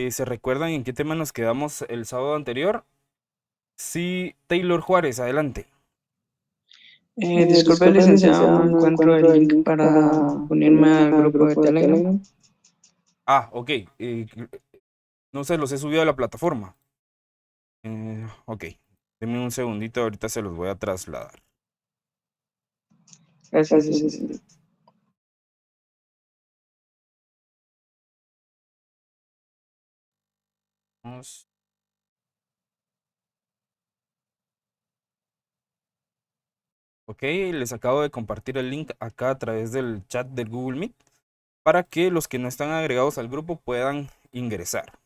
¿Se recuerdan en qué tema nos quedamos el sábado anterior? Sí, Taylor Juárez, adelante. Disculpe, Disculpe, licenciado, licenciado, no no encuentro encuentro el el link link para para unirme unirme al al grupo de grupo de Telegram. Telegram. Ok. No se los he subido a la plataforma. Ok. Denme un segundito, ahorita se los voy a trasladar. Gracias, Gracias, licenciado. licenciado. Vamos. Ok, les acabo de compartir el link acá a través del chat del Google Meet para que los que no están agregados al grupo puedan ingresar.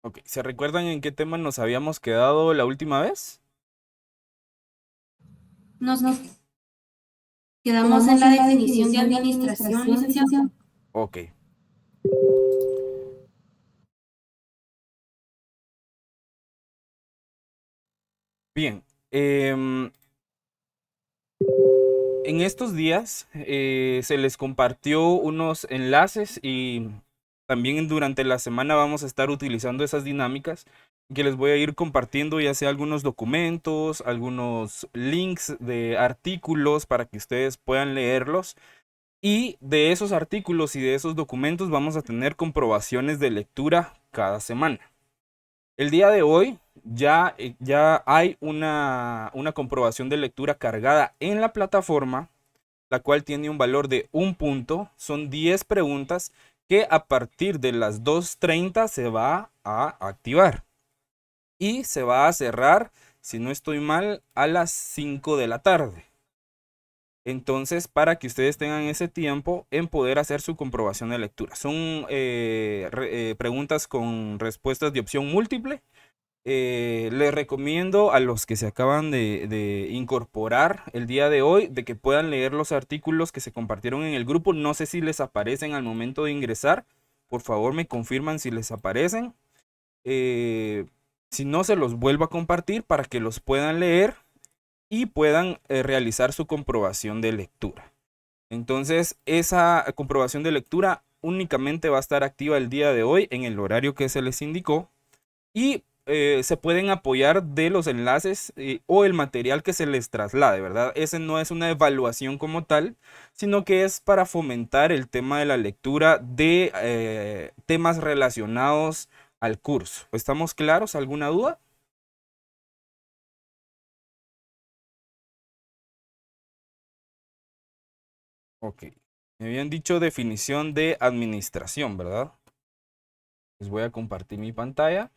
Ok, ¿se recuerdan en qué tema nos habíamos quedado la última vez? Nos quedamos en Quedamos la en la definición de definición de administración, administración, licenciado. licenciado. Ok. Bien. En estos días se les compartió unos enlaces y también durante la semana vamos a estar utilizando esas dinámicas que les voy a ir compartiendo, ya sea algunos documentos, algunos links de artículos para que ustedes puedan leerlos. Y de esos artículos y de esos documentos vamos a tener comprobaciones de lectura cada semana. El día de hoy ya hay una comprobación de lectura cargada en la plataforma, la cual tiene un valor de 1 punto. Son 10 preguntas que a partir de las 2:30 se va a activar. Y se va a cerrar, si no estoy mal, a las 5 de la tarde. Entonces, para que ustedes tengan ese tiempo en poder hacer su comprobación de lectura. Son preguntas con respuestas de opción múltiple. Les recomiendo a los que se acaban de incorporar el día de hoy de que puedan leer los artículos que se compartieron en el grupo. No sé si les aparecen al momento de ingresar. Por favor, me confirman si les aparecen. Eh, si no, se los vuelvo a compartir para que los puedan leer y puedan realizar su comprobación de lectura. Entonces, esa comprobación de lectura únicamente va a estar activa el día de hoy en el horario que se les indicó. Y se pueden apoyar de los enlaces o el material que se les traslade, ¿verdad? Ese no es una evaluación como tal, sino que es para fomentar el tema de la lectura de temas relacionados al curso. ¿Estamos claros? ¿Alguna duda? Ok. Me habían dicho definición de administración, ¿verdad? Les voy a compartir mi pantalla.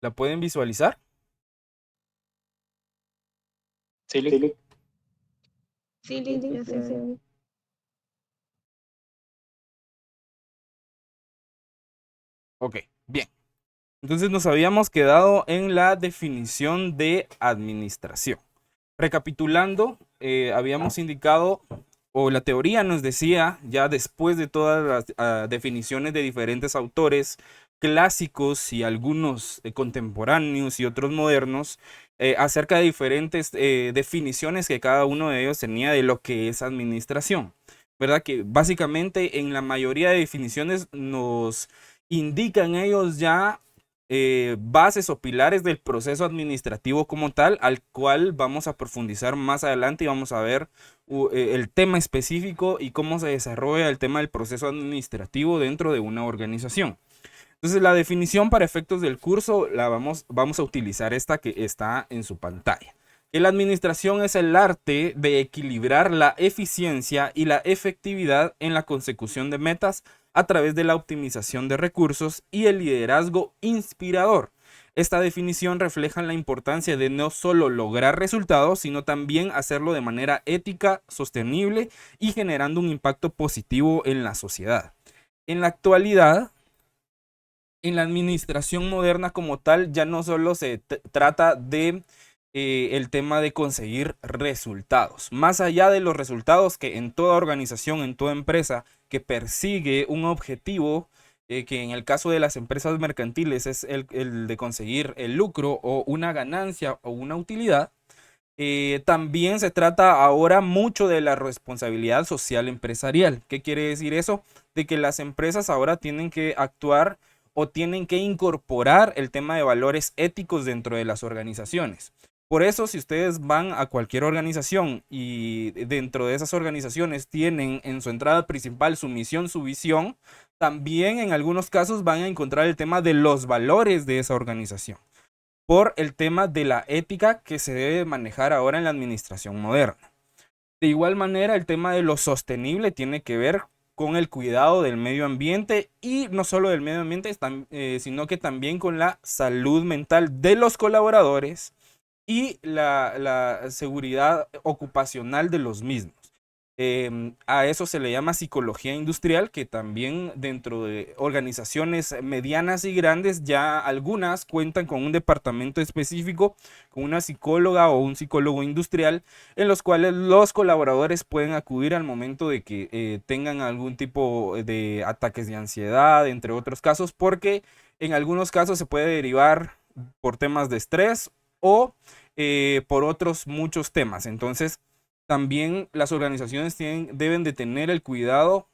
¿La pueden visualizar? Sí, Sí, Sí, ya se ve. licenciado. Ok, bien. Entonces nos habíamos quedado en la definición de administración. Recapitulando, habíamos indicado, o la teoría nos decía, ya después de todas las definiciones de diferentes autores clásicos y algunos contemporáneos y otros modernos, acerca de diferentes definiciones que cada uno de ellos tenía de lo que es administración. ¿Verdad? Que básicamente en la mayoría de definiciones nos indican ellos ya bases o pilares del proceso administrativo como tal, al cual vamos a profundizar más adelante y vamos a ver el tema específico y cómo se desarrolla el tema del proceso administrativo dentro de una organización. Entonces, la definición para efectos del curso vamos a utilizar esta que está en su pantalla. Que la administración es el arte de equilibrar la eficiencia y la efectividad en la consecución de metas a través de la optimización de recursos y el liderazgo inspirador. Esta definición refleja la importancia de no solo lograr resultados, sino también hacerlo de manera ética, sostenible y generando un impacto positivo en la sociedad. En la actualidad, en la administración moderna como tal, ya no solo se trata de el tema de conseguir resultados. Más allá de los resultados que en toda organización, en toda empresa que persigue un objetivo, que en el caso de las empresas mercantiles es el de conseguir el lucro o una ganancia o una utilidad. También se trata ahora mucho de la responsabilidad social empresarial. ¿Qué quiere decir eso? De que las empresas ahora tienen que actuar o tienen que incorporar el tema de valores éticos dentro de las organizaciones. Por eso, si ustedes van a cualquier organización y dentro de esas organizaciones tienen en su entrada principal su misión, su visión, también en algunos casos van a encontrar el tema de los valores de esa organización, por el tema de la ética que se debe manejar ahora en la administración moderna. De igual manera, el tema de lo sostenible tiene que ver con el cuidado del medio ambiente y no solo del medio ambiente, sino que también con la salud mental de los colaboradores y la seguridad ocupacional de los mismos. A eso se le llama psicología industrial, que también dentro de organizaciones medianas y grandes ya algunas cuentan con un departamento específico, con una psicóloga o un psicólogo industrial, en los cuales los colaboradores pueden acudir al momento de que tengan algún tipo de ataques de ansiedad, entre otros casos, porque en algunos casos se puede derivar por temas de estrés o por otros muchos temas. Entonces, también las organizaciones deben de tener el cuidado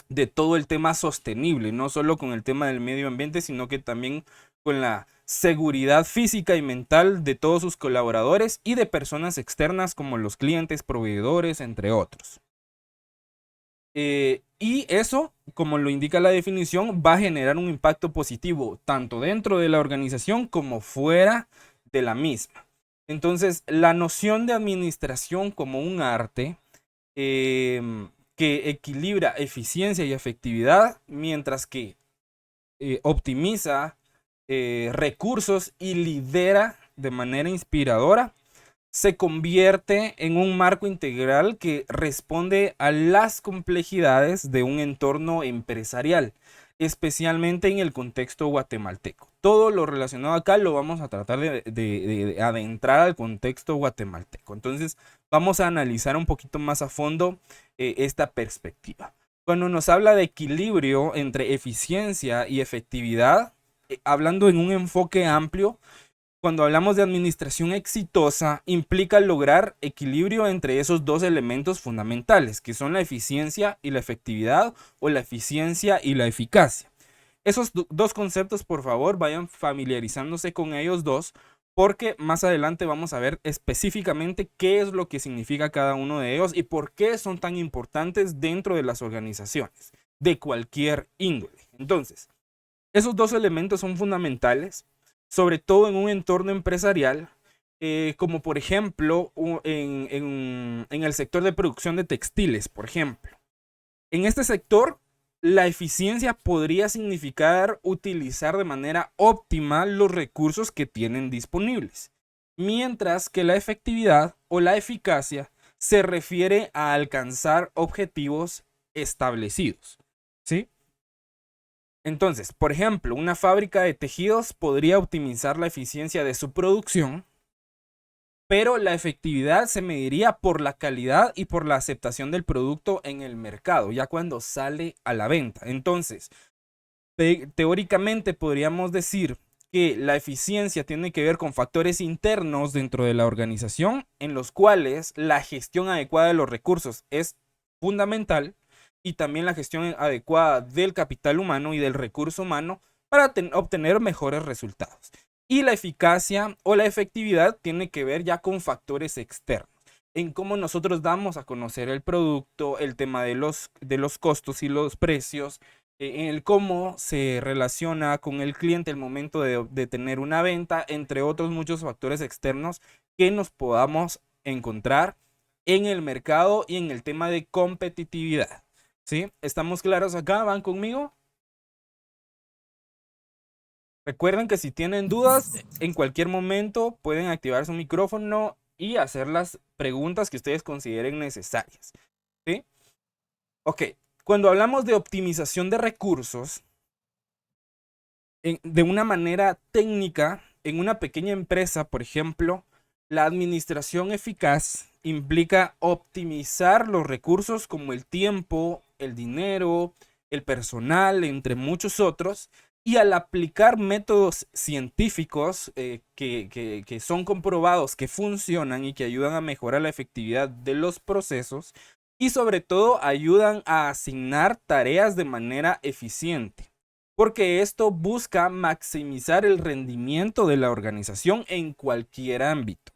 de todo el tema sostenible, no solo con el tema del medio ambiente, sino que también con la seguridad física y mental de todos sus colaboradores y de personas externas como los clientes, proveedores, entre otros. Y eso, como lo indica la definición, va a generar un impacto positivo tanto dentro de la organización como fuera de la misma. Entonces, la noción de administración como un arte que equilibra eficiencia y efectividad, mientras que optimiza recursos y lidera de manera inspiradora, se convierte en un marco integral que responde a las complejidades de un entorno empresarial, especialmente en el contexto guatemalteco. Todo lo relacionado acá lo vamos a tratar de adentrar al contexto guatemalteco. Entonces vamos a analizar un poquito más a fondo esta perspectiva. Cuando nos habla de equilibrio entre eficiencia y efectividad, hablando en un enfoque amplio, cuando hablamos de administración exitosa, implica lograr equilibrio entre esos dos elementos fundamentales, que son la eficiencia y la efectividad, o la eficiencia y la eficacia. Esos dos conceptos, por favor, vayan familiarizándose con ellos dos, porque más adelante vamos a ver específicamente qué es lo que significa cada uno de ellos y por qué son tan importantes dentro de las organizaciones, de cualquier índole. Entonces, esos dos elementos son fundamentales, sobre todo en un entorno empresarial, como por ejemplo en el sector de producción de textiles, por ejemplo. En este sector, la eficiencia podría significar utilizar de manera óptima los recursos que tienen disponibles, mientras que la efectividad o la eficacia se refiere a alcanzar objetivos establecidos, ¿sí? Entonces, por ejemplo, una fábrica de tejidos podría optimizar la eficiencia de su producción, pero la efectividad se mediría por la calidad y por la aceptación del producto en el mercado, ya cuando sale a la venta. Entonces, teóricamente podríamos decir que la eficiencia tiene que ver con factores internos dentro de la organización, en los cuales la gestión adecuada de los recursos es fundamental, y también la gestión adecuada del capital humano y del recurso humano para obtener mejores resultados. Y la eficacia o la efectividad tiene que ver ya con factores externos, en cómo nosotros damos a conocer el producto, el tema de los costos y los precios, en el cómo se relaciona con el cliente el momento de tener una venta, entre otros muchos factores externos que nos podamos encontrar en el mercado y en el tema de competitividad. ¿Sí? ¿Estamos claros acá? ¿Van conmigo? Recuerden que si tienen dudas, en cualquier momento pueden activar su micrófono y hacer las preguntas que ustedes consideren necesarias. ¿Sí? Ok, cuando hablamos de optimización de recursos, de una manera técnica, en una pequeña empresa, por ejemplo, la administración eficaz implica optimizar los recursos como el tiempo, el dinero, el personal, entre muchos otros, y al aplicar métodos científicos que son comprobados, que funcionan y que ayudan a mejorar la efectividad de los procesos y sobre todo ayudan a asignar tareas de manera eficiente, porque esto busca maximizar el rendimiento de la organización en cualquier ámbito.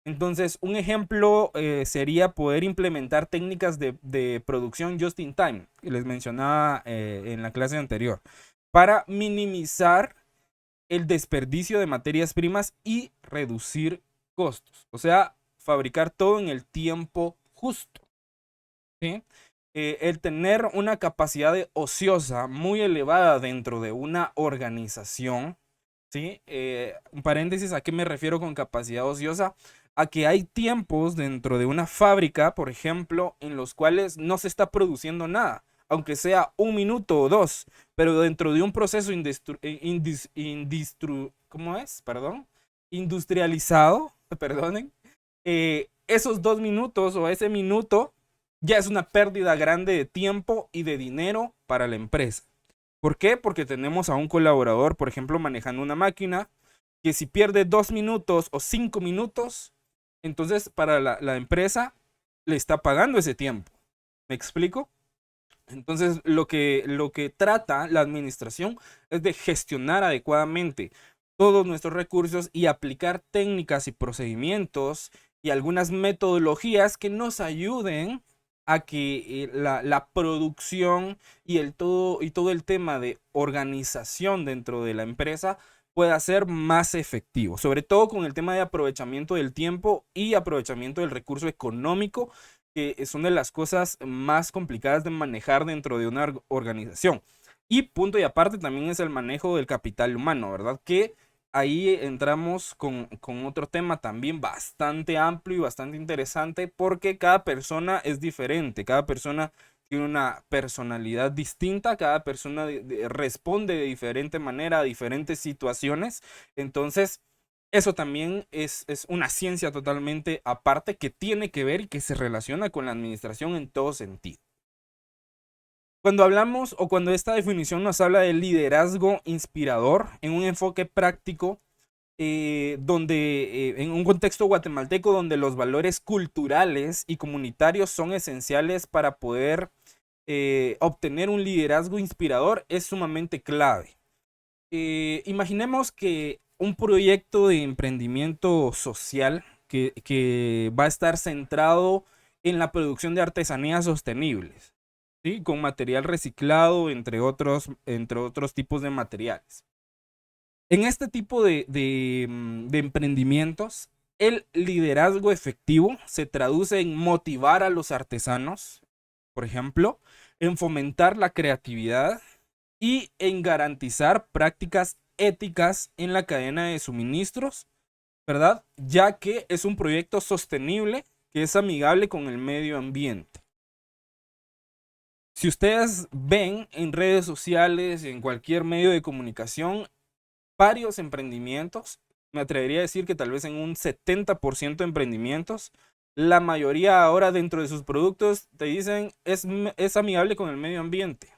Entonces, un ejemplo sería poder implementar técnicas de producción just in time, que les mencionaba en la clase anterior, para minimizar el desperdicio de materias primas y reducir costos. O sea, fabricar todo en el tiempo justo, ¿sí? El tener una capacidad ociosa muy elevada dentro de una organización, ¿sí? Un paréntesis, ¿a qué me refiero con capacidad ociosa? A que hay tiempos dentro de una fábrica, por ejemplo, en los cuales no se está produciendo nada, aunque sea 1 minuto o 2, pero dentro de un proceso ¿cómo es? Perdón, industrializado, perdonen, esos 2 minutos o ese minuto ya es una pérdida grande de tiempo y de dinero para la empresa. ¿Por qué? Porque tenemos a un colaborador, por ejemplo, manejando una máquina, que si pierde 2 minutos o 5 minutos, entonces para la empresa le está pagando ese tiempo. ¿Me explico? Entonces lo que trata la administración es de gestionar adecuadamente todos nuestros recursos y aplicar técnicas y procedimientos y algunas metodologías que nos ayuden a que la producción y todo el tema de organización dentro de la empresa pueda ser más efectivo, sobre todo con el tema de aprovechamiento del tiempo y aprovechamiento del recurso económico, que son de las cosas más complicadas de manejar dentro de una organización. Y punto y aparte también es el manejo del capital humano, ¿verdad? Que ahí entramos con otro tema también bastante amplio y bastante interesante, porque cada persona es diferente, cada persona tiene una personalidad distinta, cada persona responde de diferente manera a diferentes situaciones. Entonces, eso también es una ciencia totalmente aparte que tiene que ver y que se relaciona con la administración en todo sentido. Cuando hablamos o cuando esta definición nos habla de liderazgo inspirador en un enfoque práctico, en un contexto guatemalteco donde los valores culturales y comunitarios son esenciales para poder obtener un liderazgo inspirador, es sumamente clave. Imaginemos que un proyecto de emprendimiento social que va a estar centrado en la producción de artesanías sostenibles, ¿sí? Con material reciclado, entre otros tipos de materiales. En este tipo de emprendimientos, el liderazgo efectivo se traduce en motivar a los artesanos, por ejemplo, en fomentar la creatividad y en garantizar prácticas éticas en la cadena de suministros, ¿verdad? Ya que es un proyecto sostenible que es amigable con el medio ambiente. Si ustedes ven en redes sociales, en cualquier medio de comunicación, varios emprendimientos, me atrevería a decir que tal vez en un 70% de emprendimientos, la mayoría ahora dentro de sus productos te dicen es amigable con el medio ambiente,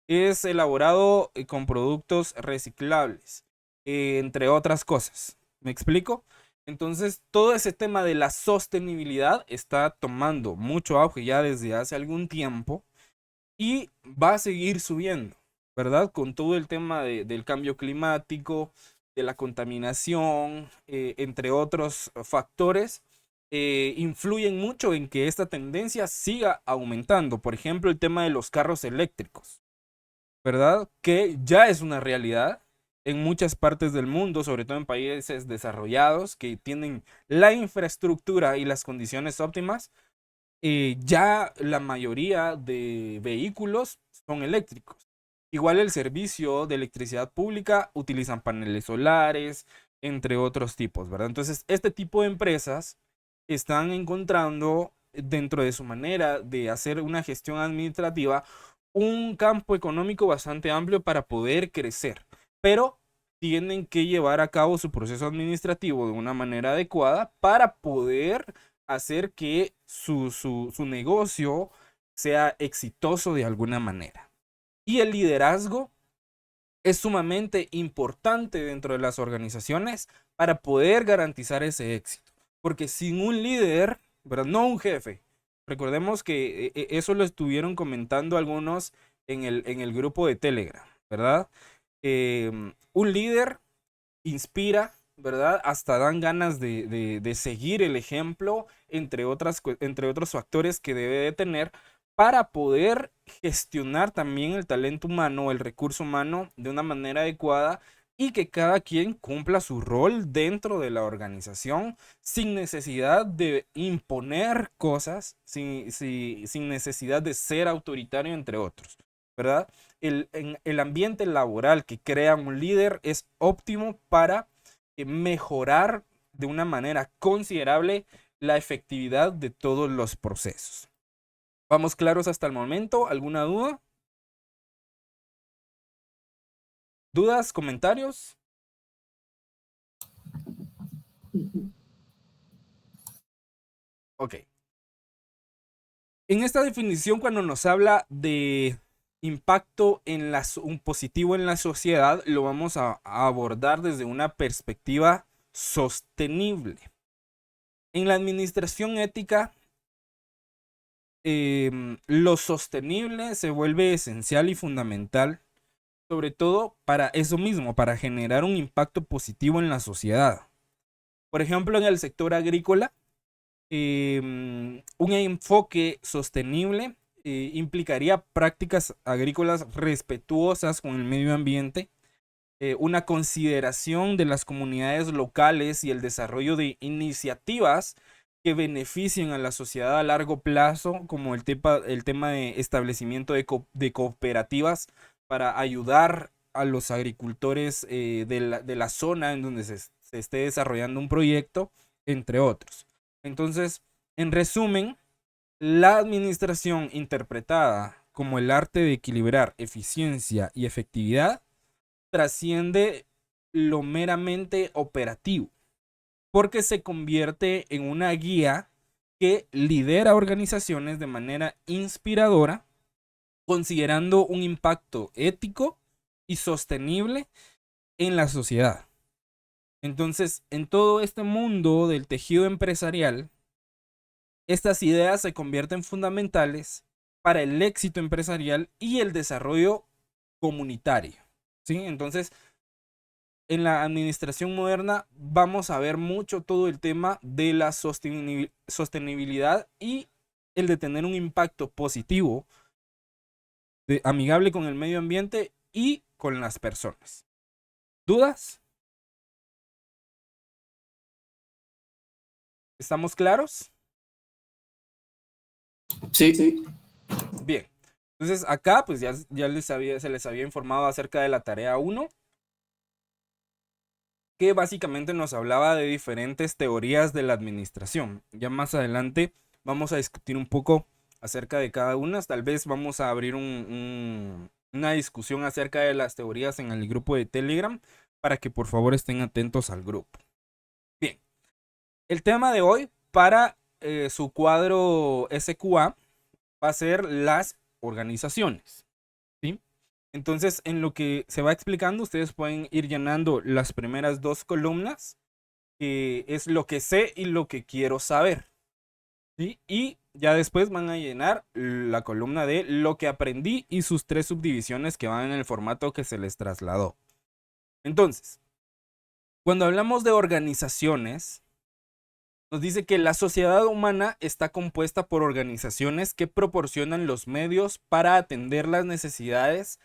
es elaborado con productos reciclables, entre otras cosas. ¿Me explico? Entonces, todo ese tema de la sostenibilidad está tomando mucho auge ya desde hace algún tiempo y va a seguir subiendo, ¿verdad? Con todo el tema del cambio climático, de la contaminación, entre otros factores, influyen mucho en que esta tendencia siga aumentando. Por ejemplo, el tema de los carros eléctricos, ¿verdad? Que ya es una realidad en muchas partes del mundo, sobre todo en países desarrollados que tienen la infraestructura y las condiciones óptimas. Ya la mayoría de vehículos son eléctricos. Igual el servicio de electricidad pública utilizan paneles solares, entre otros tipos, ¿verdad? Entonces, este tipo de empresas están encontrando dentro de su manera de hacer una gestión administrativa un campo económico bastante amplio para poder crecer, pero tienen que llevar a cabo su proceso administrativo de una manera adecuada para poder hacer que su negocio sea exitoso de alguna manera. Y el liderazgo es sumamente importante dentro de las organizaciones para poder garantizar ese éxito. Porque sin un líder, ¿verdad? No un jefe. Recordemos que eso lo estuvieron comentando algunos en el grupo de Telegram, ¿verdad? Un líder inspira, ¿verdad? Hasta dan ganas de seguir el ejemplo, entre otros factores que debe de tener para poder gestionar también el talento humano, el recurso humano de una manera adecuada y que cada quien cumpla su rol dentro de la organización sin necesidad de imponer cosas, sin necesidad de ser autoritario, entre otros, ¿verdad? El ambiente laboral que crea un líder es óptimo para mejorar de una manera considerable la efectividad de todos los procesos. ¿Vamos claros hasta el momento? ¿Alguna duda? ¿Dudas? ¿Comentarios? Ok. En esta definición, cuando nos habla de impacto un positivo en la sociedad, lo vamos a abordar desde una perspectiva sostenible. En la administración ética, lo sostenible se vuelve esencial y fundamental, sobre todo para eso mismo, para generar un impacto positivo en la sociedad. Por ejemplo, en el sector agrícola, un enfoque sostenible implicaría prácticas agrícolas respetuosas con el medio ambiente, una consideración de las comunidades locales y el desarrollo de iniciativas que beneficien a la sociedad a largo plazo, como el tema de establecimiento de cooperativas para ayudar a los agricultores de la zona en donde se esté desarrollando un proyecto, entre otros. Entonces, en resumen, la administración interpretada como el arte de equilibrar eficiencia y efectividad trasciende lo meramente operativo, porque se convierte en una guía que lidera organizaciones de manera inspiradora, considerando un impacto ético y sostenible en la sociedad. Entonces, en todo este mundo del tejido empresarial, estas ideas se convierten fundamentales para el éxito empresarial y el desarrollo comunitario, ¿sí? Entonces, en la administración moderna vamos a ver mucho todo el tema de la sostenibilidad y el de tener un impacto positivo, amigable con el medio ambiente y con las personas. ¿Dudas? ¿Estamos claros? Sí. Bien. Entonces acá pues ya se les había informado acerca de la tarea 1, que básicamente nos hablaba de diferentes teorías de la administración. Ya más adelante vamos a discutir un poco acerca de cada una. Tal vez vamos a abrir una discusión acerca de las teorías en el grupo de Telegram para que por favor estén atentos al grupo. Bien, el tema de hoy para su cuadro SQA va a ser las organizaciones, ¿sí? Entonces, en lo que se va explicando, ustedes pueden ir llenando las primeras 2 columnas, que es lo que sé y lo que quiero saber, ¿sí? Y ya después van a llenar la columna de lo que aprendí y sus 3 subdivisiones que van en el formato que se les trasladó. Entonces, cuando hablamos de organizaciones, nos dice que la sociedad humana está compuesta por organizaciones que proporcionan los medios para atender las necesidades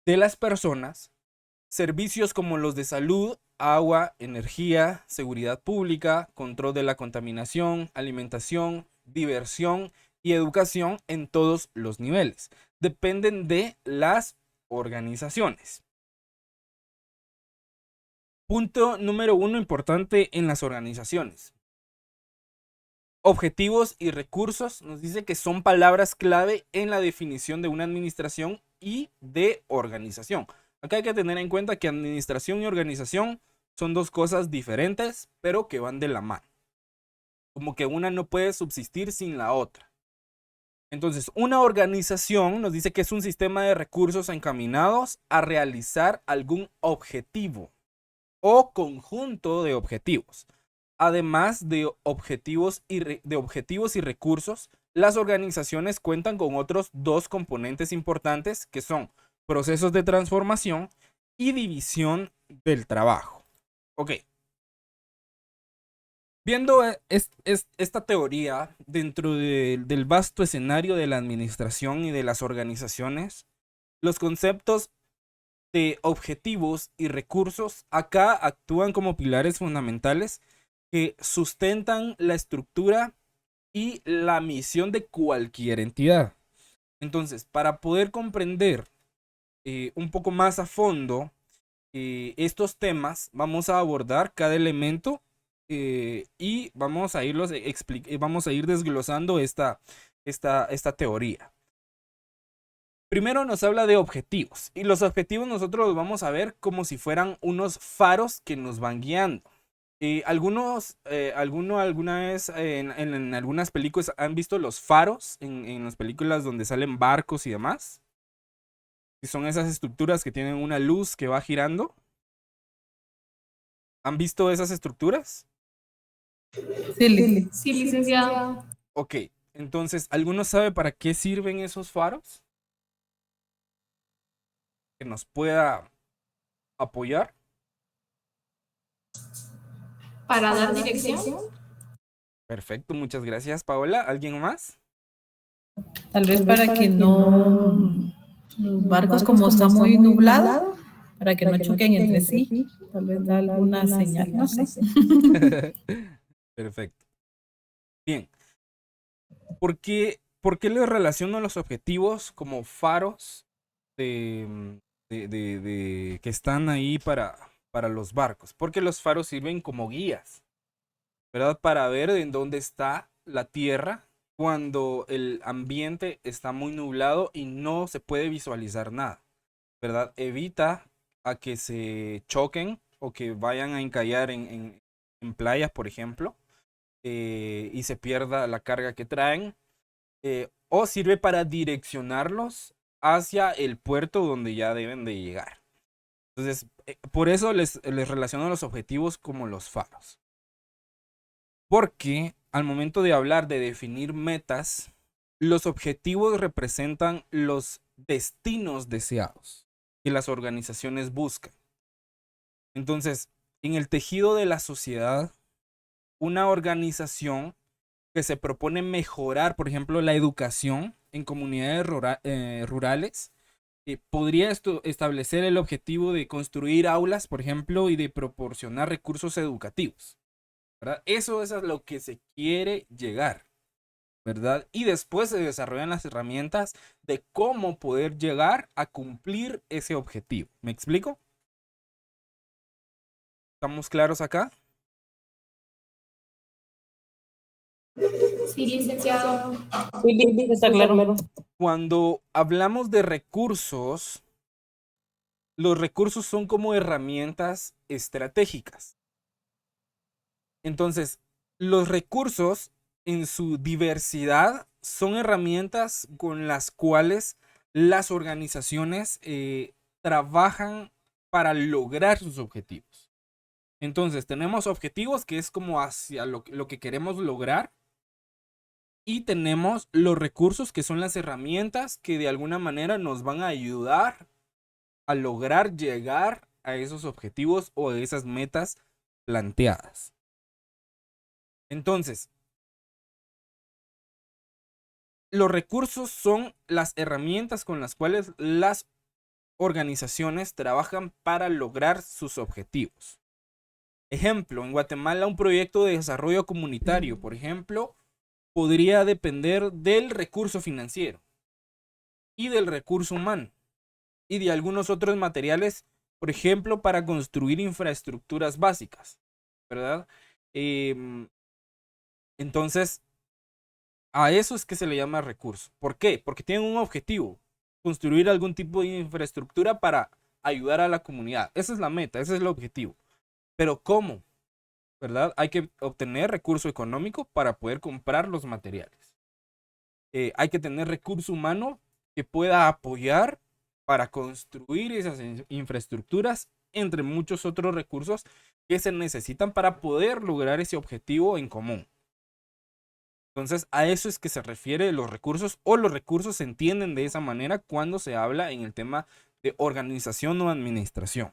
de las personas, servicios como los de salud, agua, energía, seguridad pública, control de la contaminación, alimentación, diversión y educación en todos los niveles. Dependen de las organizaciones. Punto número 1 importante en las organizaciones. Objetivos y recursos nos dice que son palabras clave en la definición de una administración y de organización. Acá hay que tener en cuenta que administración y organización son 2 cosas diferentes, pero que van de la mano. Como que una no puede subsistir sin la otra. Entonces, una organización nos dice que es un sistema de recursos encaminados a realizar algún objetivo o conjunto de objetivos. Además de objetivos y recursos, las organizaciones cuentan con otros dos componentes importantes que son procesos de transformación y división del trabajo. Ok. Viendo esta teoría dentro del vasto escenario de la administración y de las organizaciones, los conceptos de objetivos y recursos acá actúan como pilares fundamentales que sustentan la estructura y la misión de cualquier entidad. Entonces, para poder comprender un poco más a fondo estos temas, vamos a abordar cada elemento y vamos a vamos a ir desglosando esta teoría. Primero nos habla de objetivos, y los objetivos nosotros los vamos a ver como si fueran unos faros que nos van guiando. Alguna vez en algunas películas han visto los faros en las películas donde salen barcos y demás. Y son esas estructuras que tienen una luz que va girando. ¿Han visto esas estructuras? Sí, licenciado. Ok, entonces, ¿alguno sabe para qué sirven esos faros? Que nos pueda apoyar. Para dar dirección. Perfecto, muchas gracias, Paola. ¿Alguien más? Tal vez para que no, los barcos como está muy nublado, para que no choquen entre sí, tal vez da alguna señal, no sé. Perfecto. Bien. ¿Por qué les relaciono los objetivos como faros que están ahí para los barcos? Porque los faros sirven como guías, ¿verdad? Para ver en dónde está la tierra cuando el ambiente está muy nublado y no se puede visualizar nada, ¿verdad? Evita a que se choquen o que vayan a encallar en playas, por ejemplo, y se pierda la carga que traen. O sirve para direccionarlos hacia el puerto donde ya deben de llegar. Entonces, por eso les relaciono los objetivos como los faros. Porque al momento de hablar de definir metas, los objetivos representan los destinos deseados que las organizaciones buscan. Entonces, en el tejido de la sociedad, una organización que se propone mejorar, por ejemplo, la educación en comunidades rurales, podría establecer el objetivo de construir aulas, por ejemplo, y de proporcionar recursos educativos, ¿verdad? Eso es a lo que se quiere llegar, ¿verdad? Y después se desarrollan las herramientas de cómo poder llegar a cumplir ese objetivo. ¿Me explico? ¿Estamos claros acá? Sí, licenciado. Sí, está claro. Cuando hablamos de recursos, los recursos son como herramientas estratégicas. Entonces, los recursos en su diversidad son herramientas con las cuales las organizaciones trabajan para lograr sus objetivos. Entonces, tenemos objetivos que es como hacia lo que queremos lograr. Y tenemos los recursos que son las herramientas que de alguna manera nos van a ayudar a lograr llegar a esos objetivos o a esas metas planteadas. Entonces, los recursos son las herramientas con las cuales las organizaciones trabajan para lograr sus objetivos. Ejemplo, en Guatemala un proyecto de desarrollo comunitario, por ejemplo, podría depender del recurso financiero y del recurso humano y de algunos otros materiales, por ejemplo, para construir infraestructuras básicas, ¿verdad? Entonces, a eso es que se le llama recurso. ¿Por qué? Porque tienen un objetivo, construir algún tipo de infraestructura para ayudar a la comunidad. Esa es la meta, ese es el objetivo. Pero ¿cómo? ¿Verdad? Hay que obtener recurso económico para poder comprar los materiales. hay que tener recurso humano que pueda apoyar para construir esas infraestructuras, entre muchos otros recursos que se necesitan para poder lograr ese objetivo en común. Entonces, a eso es que se refiere los recursos, o los recursos se entienden de esa manera cuando se habla en el tema de organización o administración.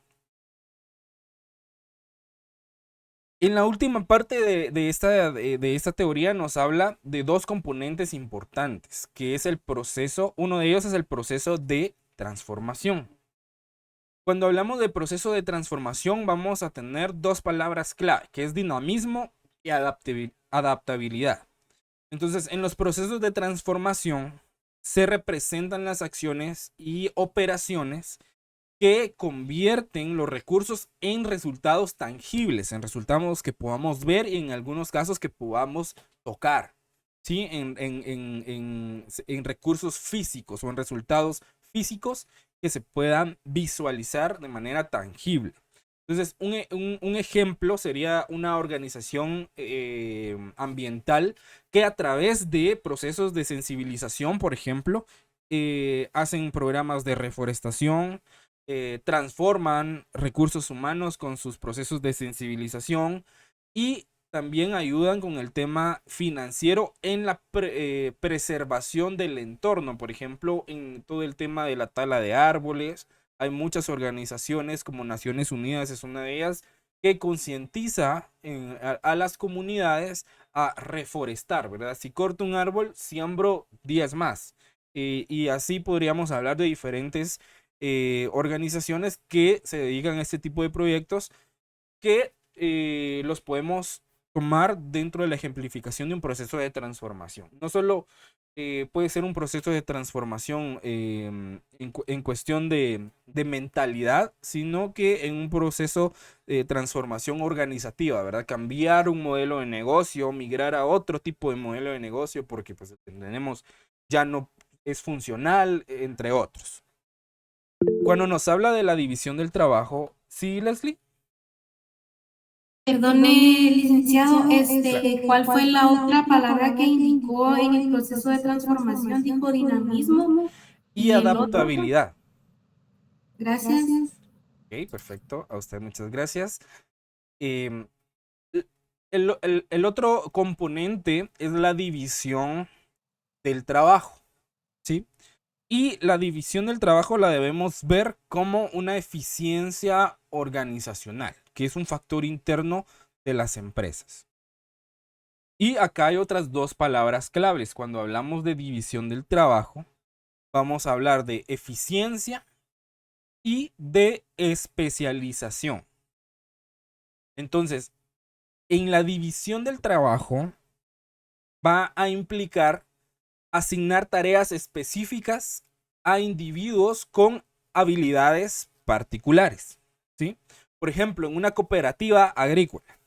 En la última parte de esta teoría nos habla de dos componentes importantes, que es el proceso, uno de ellos es el proceso de transformación. Cuando hablamos de proceso de transformación vamos a tener dos palabras clave, que es dinamismo y adaptabilidad. Entonces, en los procesos de transformación se representan las acciones y operaciones que convierten los recursos en resultados tangibles, en resultados que podamos ver y en algunos casos que podamos tocar, ¿sí? En recursos físicos o en resultados físicos que se puedan visualizar de manera tangible. Entonces, un ejemplo sería una organización ambiental que a través de procesos de sensibilización, por ejemplo, hacen programas de reforestación, transforman recursos humanos con sus procesos de sensibilización y también ayudan con el tema financiero en la preservación del entorno. Por ejemplo, en todo el tema de la tala de árboles, hay muchas organizaciones como Naciones Unidas es una de ellas que concientiza a las comunidades a reforestar, ¿verdad? Si corto un árbol, siembro 10 más. Y así podríamos hablar de diferentes organizaciones que se dedican a este tipo de proyectos que los podemos tomar dentro de la ejemplificación de un proceso de transformación. No solo puede ser un proceso de transformación en cuestión de mentalidad, sino que en un proceso de transformación organizativa, ¿verdad? Cambiar un modelo de negocio, migrar a otro tipo de modelo de negocio, porque pues tenemos ya no es funcional, entre otros. Cuando nos habla de la división del trabajo, ¿sí, Leslie? Perdone, licenciado, ¿cuál fue la otra palabra que indicó en el proceso de transformación? Dijo dinamismo Y el otro. adaptabilidad. Gracias. Ok, perfecto. A usted muchas gracias. El otro componente es la división del trabajo, ¿sí? Y la división del trabajo la debemos ver como una eficiencia organizacional, que es un factor interno de las empresas. Y acá hay otras dos palabras claves. Cuando hablamos de división del trabajo, vamos a hablar de eficiencia y de especialización. Entonces, en la división del trabajo va a implicar asignar tareas específicas a individuos con habilidades particulares, ¿sí? Por ejemplo, en una cooperativa agrícola,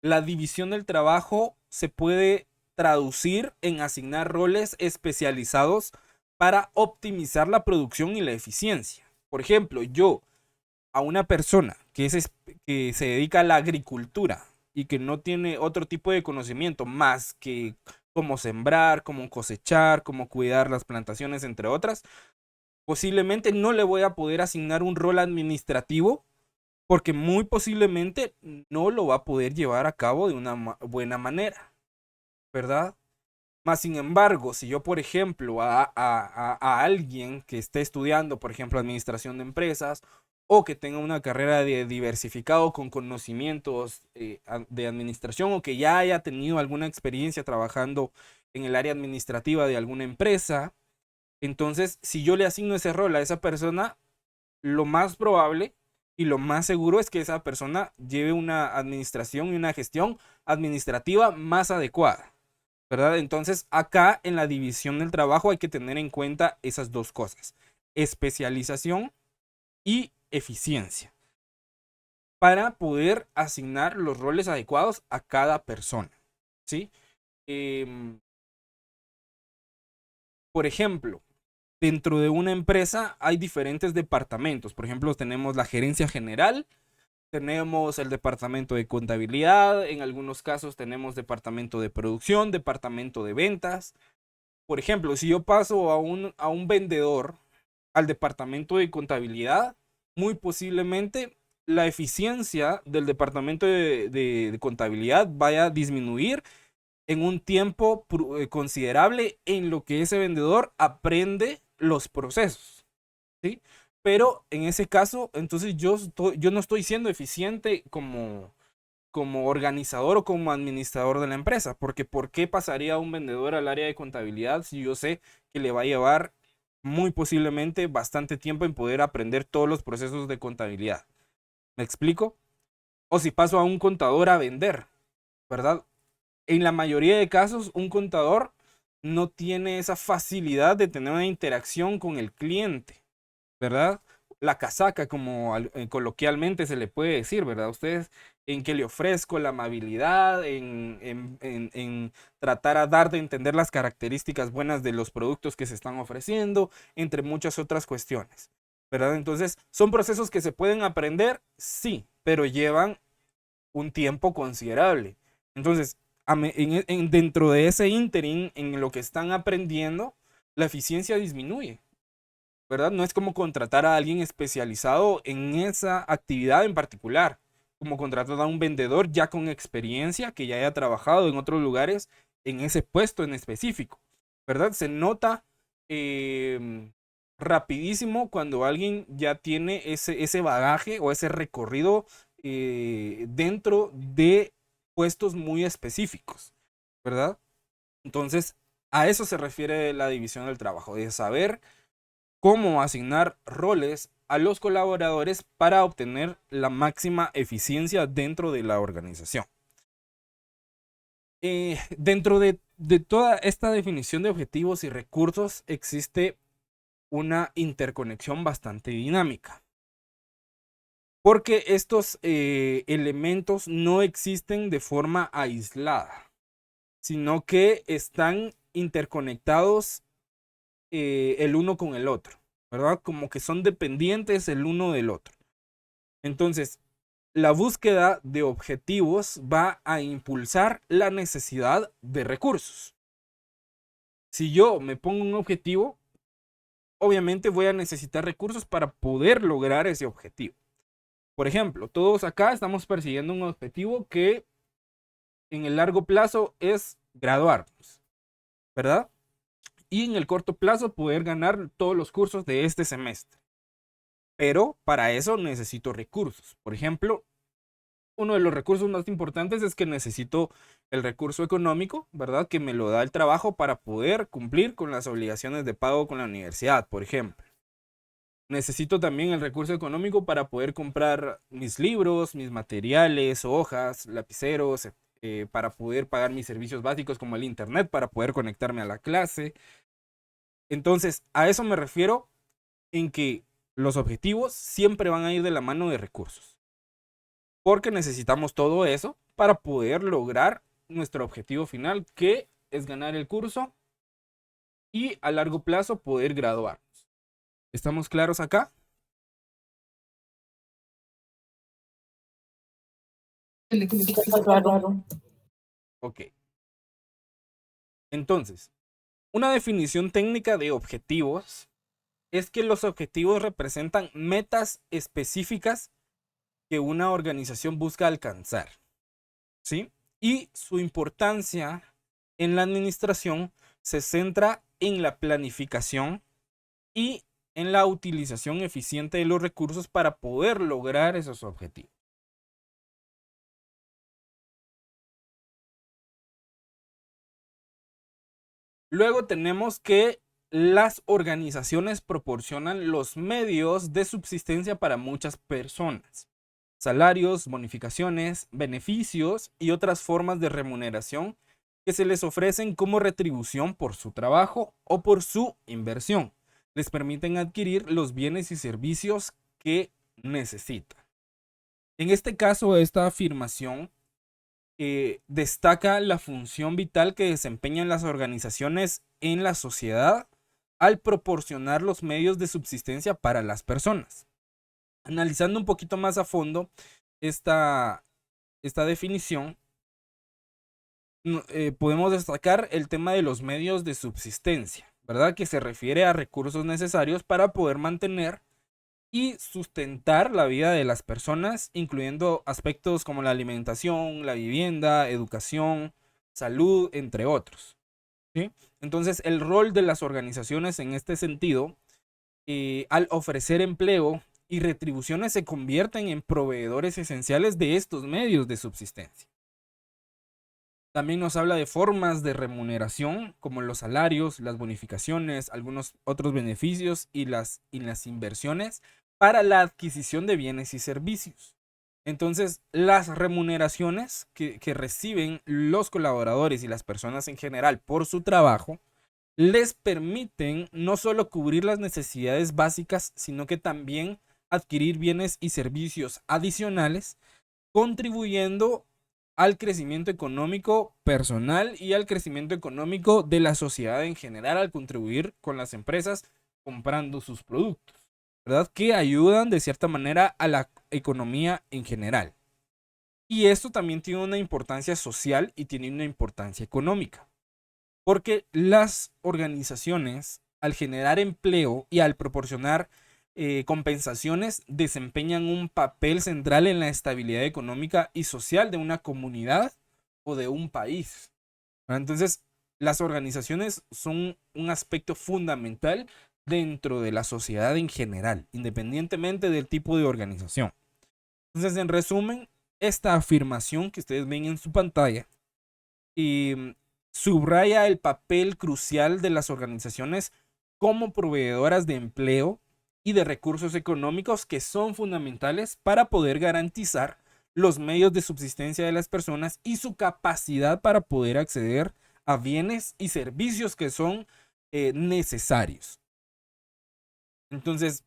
la división del trabajo se puede traducir en asignar roles especializados para optimizar la producción y la eficiencia. Por ejemplo, yo a una persona que se dedica a la agricultura y que no tiene otro tipo de conocimiento más que cómo sembrar, cómo cosechar, cómo cuidar las plantaciones, entre otras, posiblemente no le voy a poder asignar un rol administrativo porque muy posiblemente no lo va a poder llevar a cabo de una buena manera, ¿verdad? Más sin embargo, si yo, por ejemplo, a alguien que esté estudiando, por ejemplo, administración de empresas, o que tenga una carrera de diversificado con conocimientos de administración, o que ya haya tenido alguna experiencia trabajando en el área administrativa de alguna empresa, entonces, si yo le asigno ese rol a esa persona, lo más probable y lo más seguro es que esa persona lleve una administración y una gestión administrativa más adecuada, ¿verdad? Entonces, acá en la división del trabajo hay que tener en cuenta esas dos cosas: especialización y eficiencia, para poder asignar los roles adecuados a cada persona, ¿sí? Por ejemplo, dentro de una empresa hay diferentes departamentos. Por ejemplo, tenemos la gerencia general, tenemos el departamento de contabilidad, en algunos casos tenemos departamento de producción, departamento de ventas. Por ejemplo, si yo paso a un vendedor al departamento de contabilidad, muy posiblemente la eficiencia del departamento de contabilidad vaya a disminuir en un tiempo considerable en lo que ese vendedor aprende los procesos, ¿sí? Pero en ese caso, entonces yo no estoy siendo eficiente como organizador o como administrador de la empresa, porque ¿por qué pasaría un vendedor al área de contabilidad si yo sé que le va a llevar muy posiblemente bastante tiempo en poder aprender todos los procesos de contabilidad? ¿Me explico? O si paso a un contador a vender, ¿verdad? En la mayoría de casos, un contador no tiene esa facilidad de tener una interacción con el cliente, ¿verdad? La casaca, como coloquialmente se le puede decir, ¿verdad? Ustedes en que le ofrezco la amabilidad, en tratar a dar de entender las características buenas de los productos que se están ofreciendo, entre muchas otras cuestiones, ¿verdad? Entonces, ¿son procesos que se pueden aprender? Sí, pero llevan un tiempo considerable. Entonces, dentro de ese ínterin, en lo que están aprendiendo, la eficiencia disminuye, ¿verdad? No es como contratar a alguien especializado en esa actividad en particular, como contratar a un vendedor ya con experiencia, que ya haya trabajado en otros lugares en ese puesto en específico, ¿verdad? Se nota rapidísimo cuando alguien ya tiene ese bagaje o ese recorrido dentro de puestos muy específicos, ¿verdad? Entonces, a eso se refiere la división del trabajo, de saber cómo asignar roles a los colaboradores para obtener la máxima eficiencia dentro de la organización. Dentro de toda esta definición de objetivos y recursos existe una interconexión bastante dinámica, porque estos elementos no existen de forma aislada, sino que están interconectados el uno con el otro, ¿verdad? Como que son dependientes el uno del otro. Entonces, la búsqueda de objetivos va a impulsar la necesidad de recursos. Si yo me pongo un objetivo, obviamente voy a necesitar recursos para poder lograr ese objetivo. Por ejemplo, todos acá estamos persiguiendo un objetivo que en el largo plazo es graduarnos, ¿verdad? Y en el corto plazo poder ganar todos los cursos de este semestre. Pero para eso necesito recursos. Por ejemplo, uno de los recursos más importantes es que necesito el recurso económico, ¿verdad? Que me lo da el trabajo para poder cumplir con las obligaciones de pago con la universidad, por ejemplo. Necesito también el recurso económico para poder comprar mis libros, mis materiales, hojas, lapiceros, para poder pagar mis servicios básicos como el internet, para poder conectarme a la clase. Entonces, a eso me refiero en que los objetivos siempre van a ir de la mano de recursos, porque necesitamos todo eso para poder lograr nuestro objetivo final, que es ganar el curso y a largo plazo poder graduarnos. ¿Estamos claros acá? Ok. Entonces, una definición técnica de objetivos es que los objetivos representan metas específicas que una organización busca alcanzar, ¿sí? Y su importancia en la administración se centra en la planificación y en la utilización eficiente de los recursos para poder lograr esos objetivos. Luego tenemos que las organizaciones proporcionan los medios de subsistencia para muchas personas. Salarios, bonificaciones, beneficios y otras formas de remuneración que se les ofrecen como retribución por su trabajo o por su inversión. Les permiten adquirir los bienes y servicios que necesitan. En este caso, esta afirmación destaca la función vital que desempeñan las organizaciones en la sociedad al proporcionar los medios de subsistencia para las personas. Analizando un poquito más a fondo esta definición, podemos destacar el tema de los medios de subsistencia, ¿verdad? Que se refiere a recursos necesarios para poder mantener y sustentar la vida de las personas, incluyendo aspectos como la alimentación, la vivienda, educación, salud, entre otros, ¿sí? Entonces, el rol de las organizaciones en este sentido, al ofrecer empleo y retribuciones, se convierten en proveedores esenciales de estos medios de subsistencia. También nos habla de formas de remuneración, como los salarios, las bonificaciones, algunos otros beneficios y las inversiones para la adquisición de bienes y servicios. Entonces, las remuneraciones que reciben los colaboradores y las personas en general por su trabajo les permiten no solo cubrir las necesidades básicas, sino que también adquirir bienes y servicios adicionales, contribuyendo al crecimiento económico personal y al crecimiento económico de la sociedad en general, al contribuir con las empresas comprando sus productos, ¿verdad? Que ayudan de cierta manera a la economía en general. Y esto también tiene una importancia social y tiene una importancia económica, porque las organizaciones, al generar empleo y al proporcionar compensaciones, desempeñan un papel central en la estabilidad económica y social de una comunidad o de un país. Entonces, las organizaciones son un aspecto fundamental dentro de la sociedad en general, independientemente del tipo de organización. Entonces, en resumen, esta afirmación que ustedes ven en su pantalla subraya el papel crucial de las organizaciones como proveedoras de empleo y de recursos económicos que son fundamentales para poder garantizar los medios de subsistencia de las personas y su capacidad para poder acceder a bienes y servicios que son necesarios. Entonces,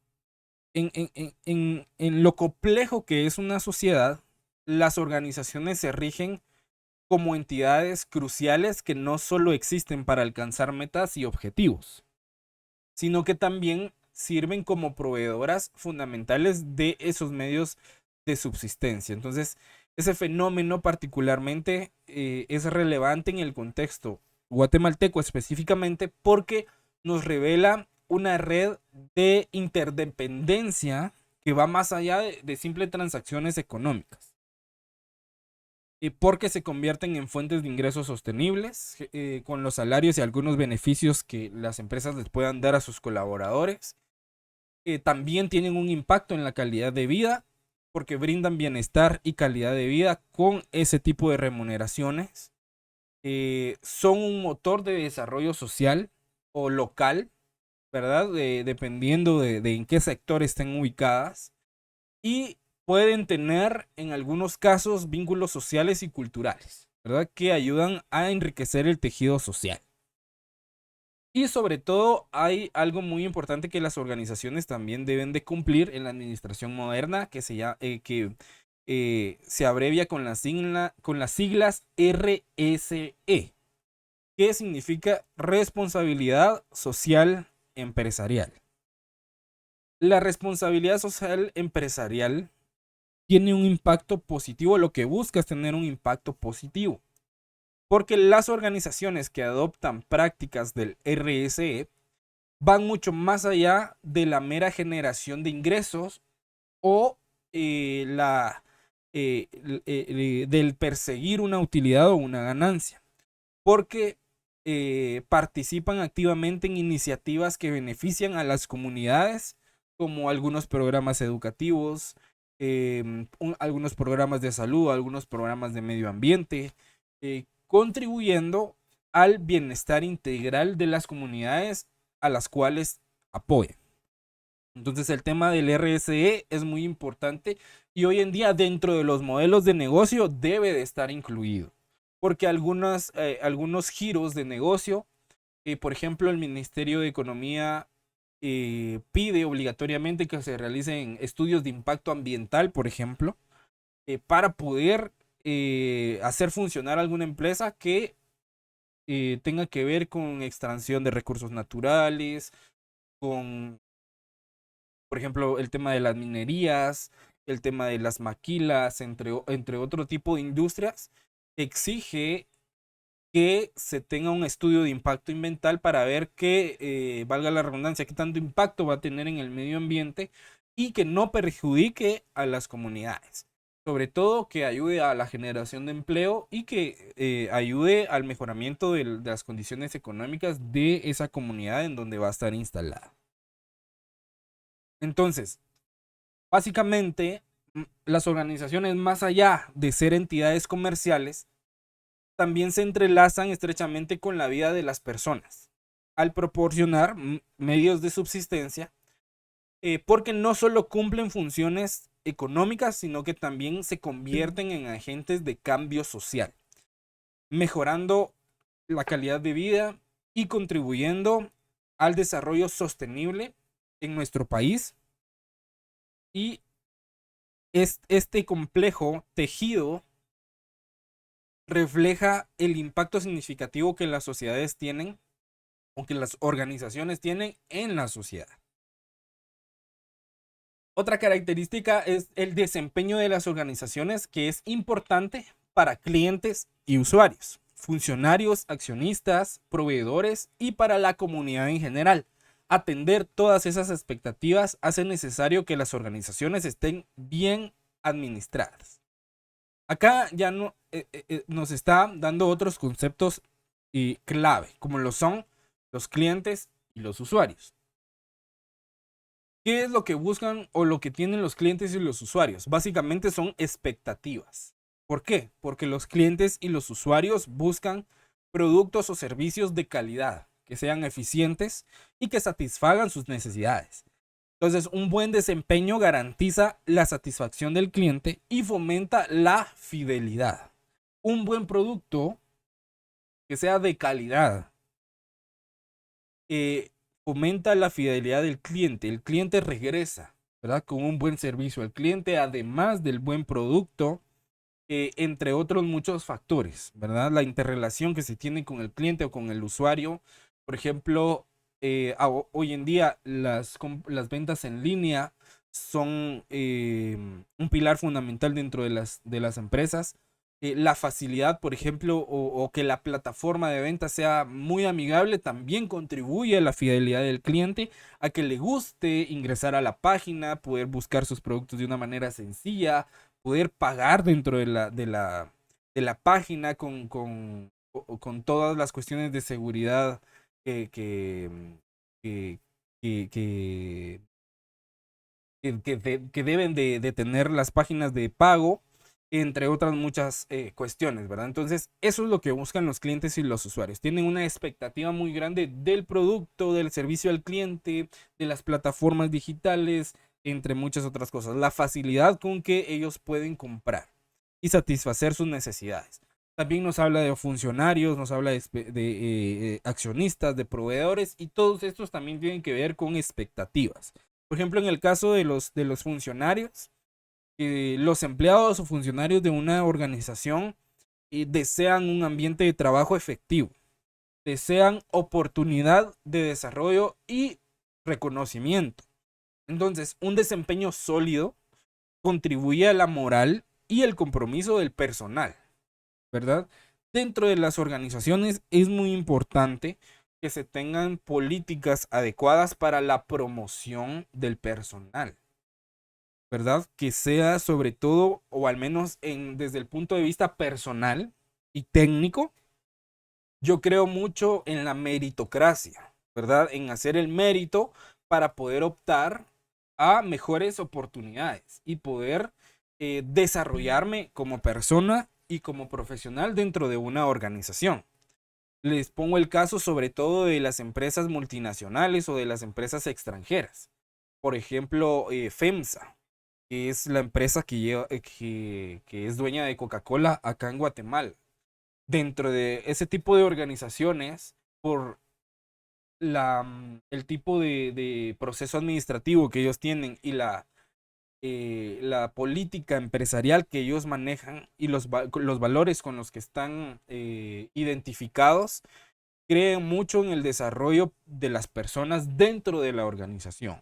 en lo complejo que es una sociedad, las organizaciones se rigen como entidades cruciales que no solo existen para alcanzar metas y objetivos, sino que también sirven como proveedoras fundamentales de esos medios de subsistencia. Entonces, ese fenómeno particularmente es relevante en el contexto guatemalteco específicamente porque nos revela una red de interdependencia que va más allá de simples transacciones económicas. Porque se convierten en fuentes de ingresos sostenibles con los salarios y algunos beneficios que las empresas les puedan dar a sus colaboradores. También tienen un impacto en la calidad de vida porque brindan bienestar y calidad de vida con ese tipo de remuneraciones. Son un motor de desarrollo social o local, ¿verdad? Dependiendo de en qué sector estén ubicadas. Y pueden tener en algunos casos vínculos sociales y culturales, ¿verdad? Que ayudan a enriquecer el tejido social. Y sobre todo hay algo muy importante que las organizaciones también deben de cumplir en la administración moderna que se abrevia con las siglas RSE, que significa Responsabilidad Social Empresarial. La responsabilidad social empresarial tiene un impacto positivo, lo que busca es tener un impacto positivo. Porque las organizaciones que adoptan prácticas del RSE van mucho más allá de la mera generación de ingresos o del perseguir una utilidad o una ganancia. Porque participan activamente en iniciativas que benefician a las comunidades, como algunos programas educativos, algunos programas de salud, algunos programas de medio ambiente, contribuyendo al bienestar integral de las comunidades a las cuales apoyan. Entonces el tema del RSE es muy importante y hoy en día dentro de los modelos de negocio debe de estar incluido. Porque algunos giros de negocio, por ejemplo el Ministerio de Economía pide obligatoriamente que se realicen estudios de impacto ambiental, por ejemplo, para poder hacer funcionar alguna empresa que tenga que ver con extracción de recursos naturales, con, por ejemplo, el tema de las minerías, el tema de las maquilas, entre otro tipo de industrias, exige que se tenga un estudio de impacto ambiental para ver qué, valga la redundancia, qué tanto impacto va a tener en el medio ambiente y que no perjudique a las comunidades. Sobre todo que ayude a la generación de empleo y que ayude al mejoramiento de las condiciones económicas de esa comunidad en donde va a estar instalada. Entonces, básicamente, las organizaciones, más allá de ser entidades comerciales, también se entrelazan estrechamente con la vida de las personas, al proporcionar medios de subsistencia, porque no solo cumplen funciones económicas, sino que también se convierten en agentes de cambio social, mejorando la calidad de vida y contribuyendo al desarrollo sostenible en nuestro país. Y este complejo tejido refleja el impacto significativo que las sociedades tienen o que las organizaciones tienen en la sociedad. Otra característica es el desempeño de las organizaciones, que es importante para clientes y usuarios, funcionarios, accionistas, proveedores y para la comunidad en general. Atender todas esas expectativas hace necesario que las organizaciones estén bien administradas. Acá ya no, nos está dando otros conceptos clave, como lo son los clientes y los usuarios. ¿Qué es lo que buscan o lo que tienen los clientes y los usuarios? Básicamente son expectativas. ¿Por qué? Porque los clientes y los usuarios buscan productos o servicios de calidad, que sean eficientes y que satisfagan sus necesidades. Entonces, un buen desempeño garantiza la satisfacción del cliente y fomenta la fidelidad. Un buen producto que sea de calidad fomenta la fidelidad del cliente. El cliente regresa, ¿verdad?, con un buen servicio. El cliente, además del buen producto, entre otros muchos factores, ¿verdad? La interrelación que se tiene con el cliente o con el usuario. Por ejemplo, hoy en día las ventas en línea son un pilar fundamental dentro de las empresas. La facilidad, por ejemplo, o que la plataforma de venta sea muy amigable, también contribuye a la fidelidad del cliente, a que le guste ingresar a la página, poder buscar sus productos de una manera sencilla, poder pagar dentro de la página con todas las cuestiones de seguridad que, que, que, que deben de tener las páginas de pago, entre otras muchas cuestiones, ¿verdad? Entonces, eso es lo que buscan los clientes y los usuarios. Tienen una expectativa muy grande del producto, del servicio al cliente, de las plataformas digitales, entre muchas otras cosas. La facilidad con que ellos pueden comprar y satisfacer sus necesidades. También nos habla de funcionarios, nos habla de accionistas, de proveedores, y todos estos también tienen que ver con expectativas. Por ejemplo, en el caso de los funcionarios, los empleados o funcionarios de una organización desean un ambiente de trabajo efectivo, desean oportunidad de desarrollo y reconocimiento. Entonces, un desempeño sólido contribuye a la moral y el compromiso del personal, ¿verdad? Dentro de las organizaciones es muy importante que se tengan políticas adecuadas para la promoción del personal, ¿verdad? Que sea sobre todo, o al menos desde el punto de vista personal y técnico, yo creo mucho en la meritocracia, ¿verdad? En hacer el mérito para poder optar a mejores oportunidades y poder desarrollarme como persona y como profesional dentro de una organización. Les pongo el caso sobre todo de las empresas multinacionales o de las empresas extranjeras. Por ejemplo, FEMSA, que es la empresa que es dueña de Coca-Cola acá en Guatemala. Dentro de ese tipo de organizaciones, por el tipo de proceso administrativo que ellos tienen y la política empresarial que ellos manejan y los valores con los que están identificados, creen mucho en el desarrollo de las personas dentro de la organización.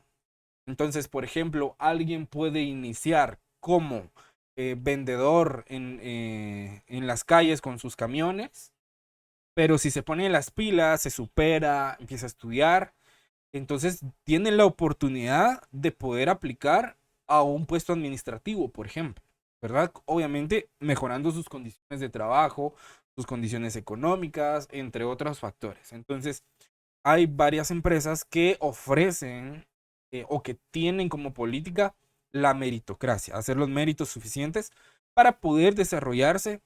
Entonces, por ejemplo, alguien puede iniciar como vendedor en las calles con sus camiones Pero si se pone las pilas, se supera, empieza a estudiar, entonces tiene la oportunidad de poder aplicar a un puesto administrativo, por ejemplo, ¿verdad? Obviamente mejorando sus condiciones de trabajo, sus condiciones económicas, entre otros factores. Entonces, hay varias empresas que ofrecen o que tienen como política la meritocracia, hacer los méritos suficientes para poder desarrollarse,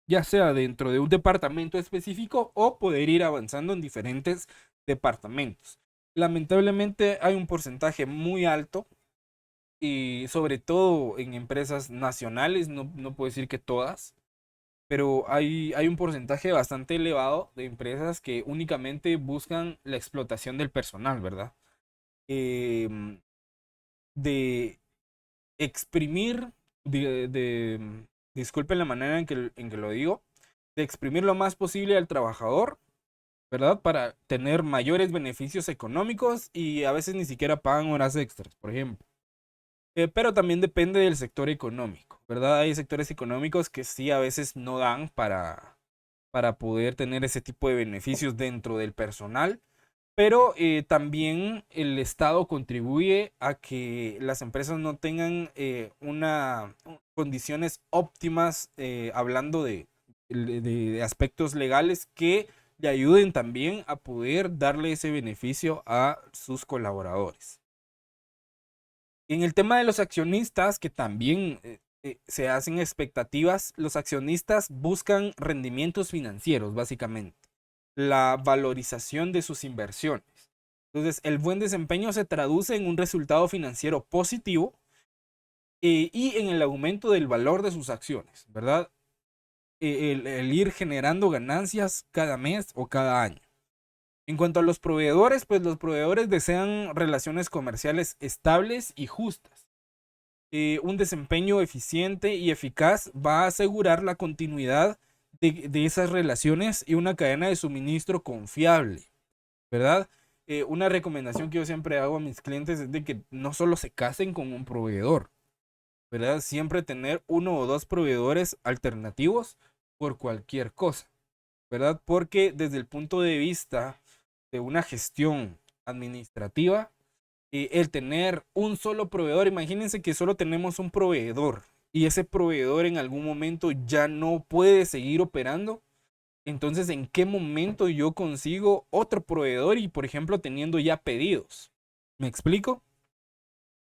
ya sea dentro de un departamento específico o poder ir avanzando en diferentes departamentos. Lamentablemente hay un porcentaje muy alto y sobre todo en empresas nacionales, no puedo decir que todas, pero hay un porcentaje bastante elevado de empresas que únicamente buscan la explotación del personal, ¿verdad? Em, de exprimir, disculpen la manera en que lo digo, de exprimir lo más posible al trabajador, ¿verdad? Para tener mayores beneficios económicos y a veces ni siquiera pagan horas extras, por ejemplo. Pero también depende del sector económico, ¿verdad? Hay sectores económicos que sí a veces no dan para poder tener ese tipo de beneficios dentro del personal, pero también el Estado contribuye a que las empresas no tengan condiciones óptimas, hablando de aspectos legales que le ayuden también a poder darle ese beneficio a sus colaboradores. En el tema de los accionistas, que también se hacen expectativas, los accionistas buscan rendimientos financieros, básicamente, la valorización de sus inversiones. Entonces, el buen desempeño se traduce en un resultado financiero positivo y en el aumento del valor de sus acciones, ¿verdad? El ir generando ganancias cada mes o cada año. En cuanto a los proveedores, pues los proveedores desean relaciones comerciales estables y justas. Un desempeño eficiente y eficaz va a asegurar la continuidad de esas relaciones y una cadena de suministro confiable, ¿verdad? Una recomendación que yo siempre hago a mis clientes es de que no solo se casen con un proveedor, ¿verdad? Siempre tener uno o dos proveedores alternativos por cualquier cosa, ¿verdad? Porque desde el punto de vista de una gestión administrativa, el tener un solo proveedor, imagínense que solo tenemos un proveedor y ese proveedor en algún momento ya no puede seguir operando, entonces ¿en qué momento yo consigo otro proveedor y, por ejemplo, teniendo ya pedidos? ¿Me explico?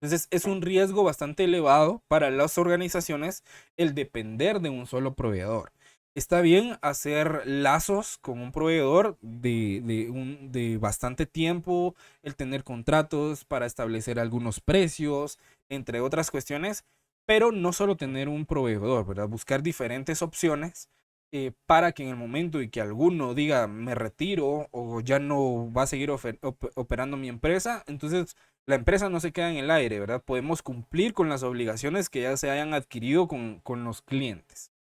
Entonces es un riesgo bastante elevado para las organizaciones el depender de un solo proveedor. Está bien hacer lazos con un proveedor de bastante tiempo, el tener contratos para establecer algunos precios, entre otras cuestiones, pero no solo tener un proveedor, ¿verdad? Buscar diferentes opciones para que en el momento en que alguno diga me retiro o ya no va a seguir operando mi empresa, entonces la empresa no se queda en el aire, ¿verdad? Podemos cumplir con las obligaciones que ya se hayan adquirido con los clientes.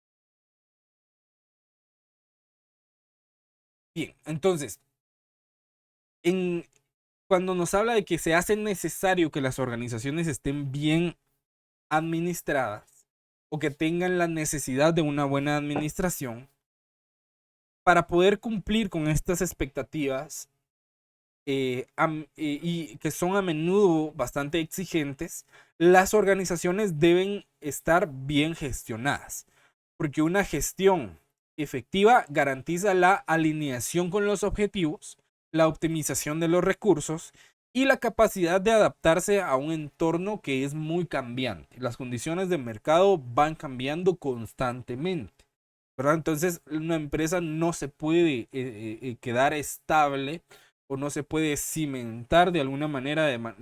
Bien, entonces, cuando nos habla de que se hace necesario que las organizaciones estén bien administradas o que tengan la necesidad de una buena administración, para poder cumplir con estas expectativas y que son a menudo bastante exigentes, las organizaciones deben estar bien gestionadas, porque una gestión efectiva garantiza la alineación con los objetivos, la optimización de los recursos y la capacidad de adaptarse a un entorno que es muy cambiante. Las condiciones de mercado van cambiando constantemente, ¿verdad? Entonces, una empresa no se puede quedar estable o no se puede cimentar de alguna manera en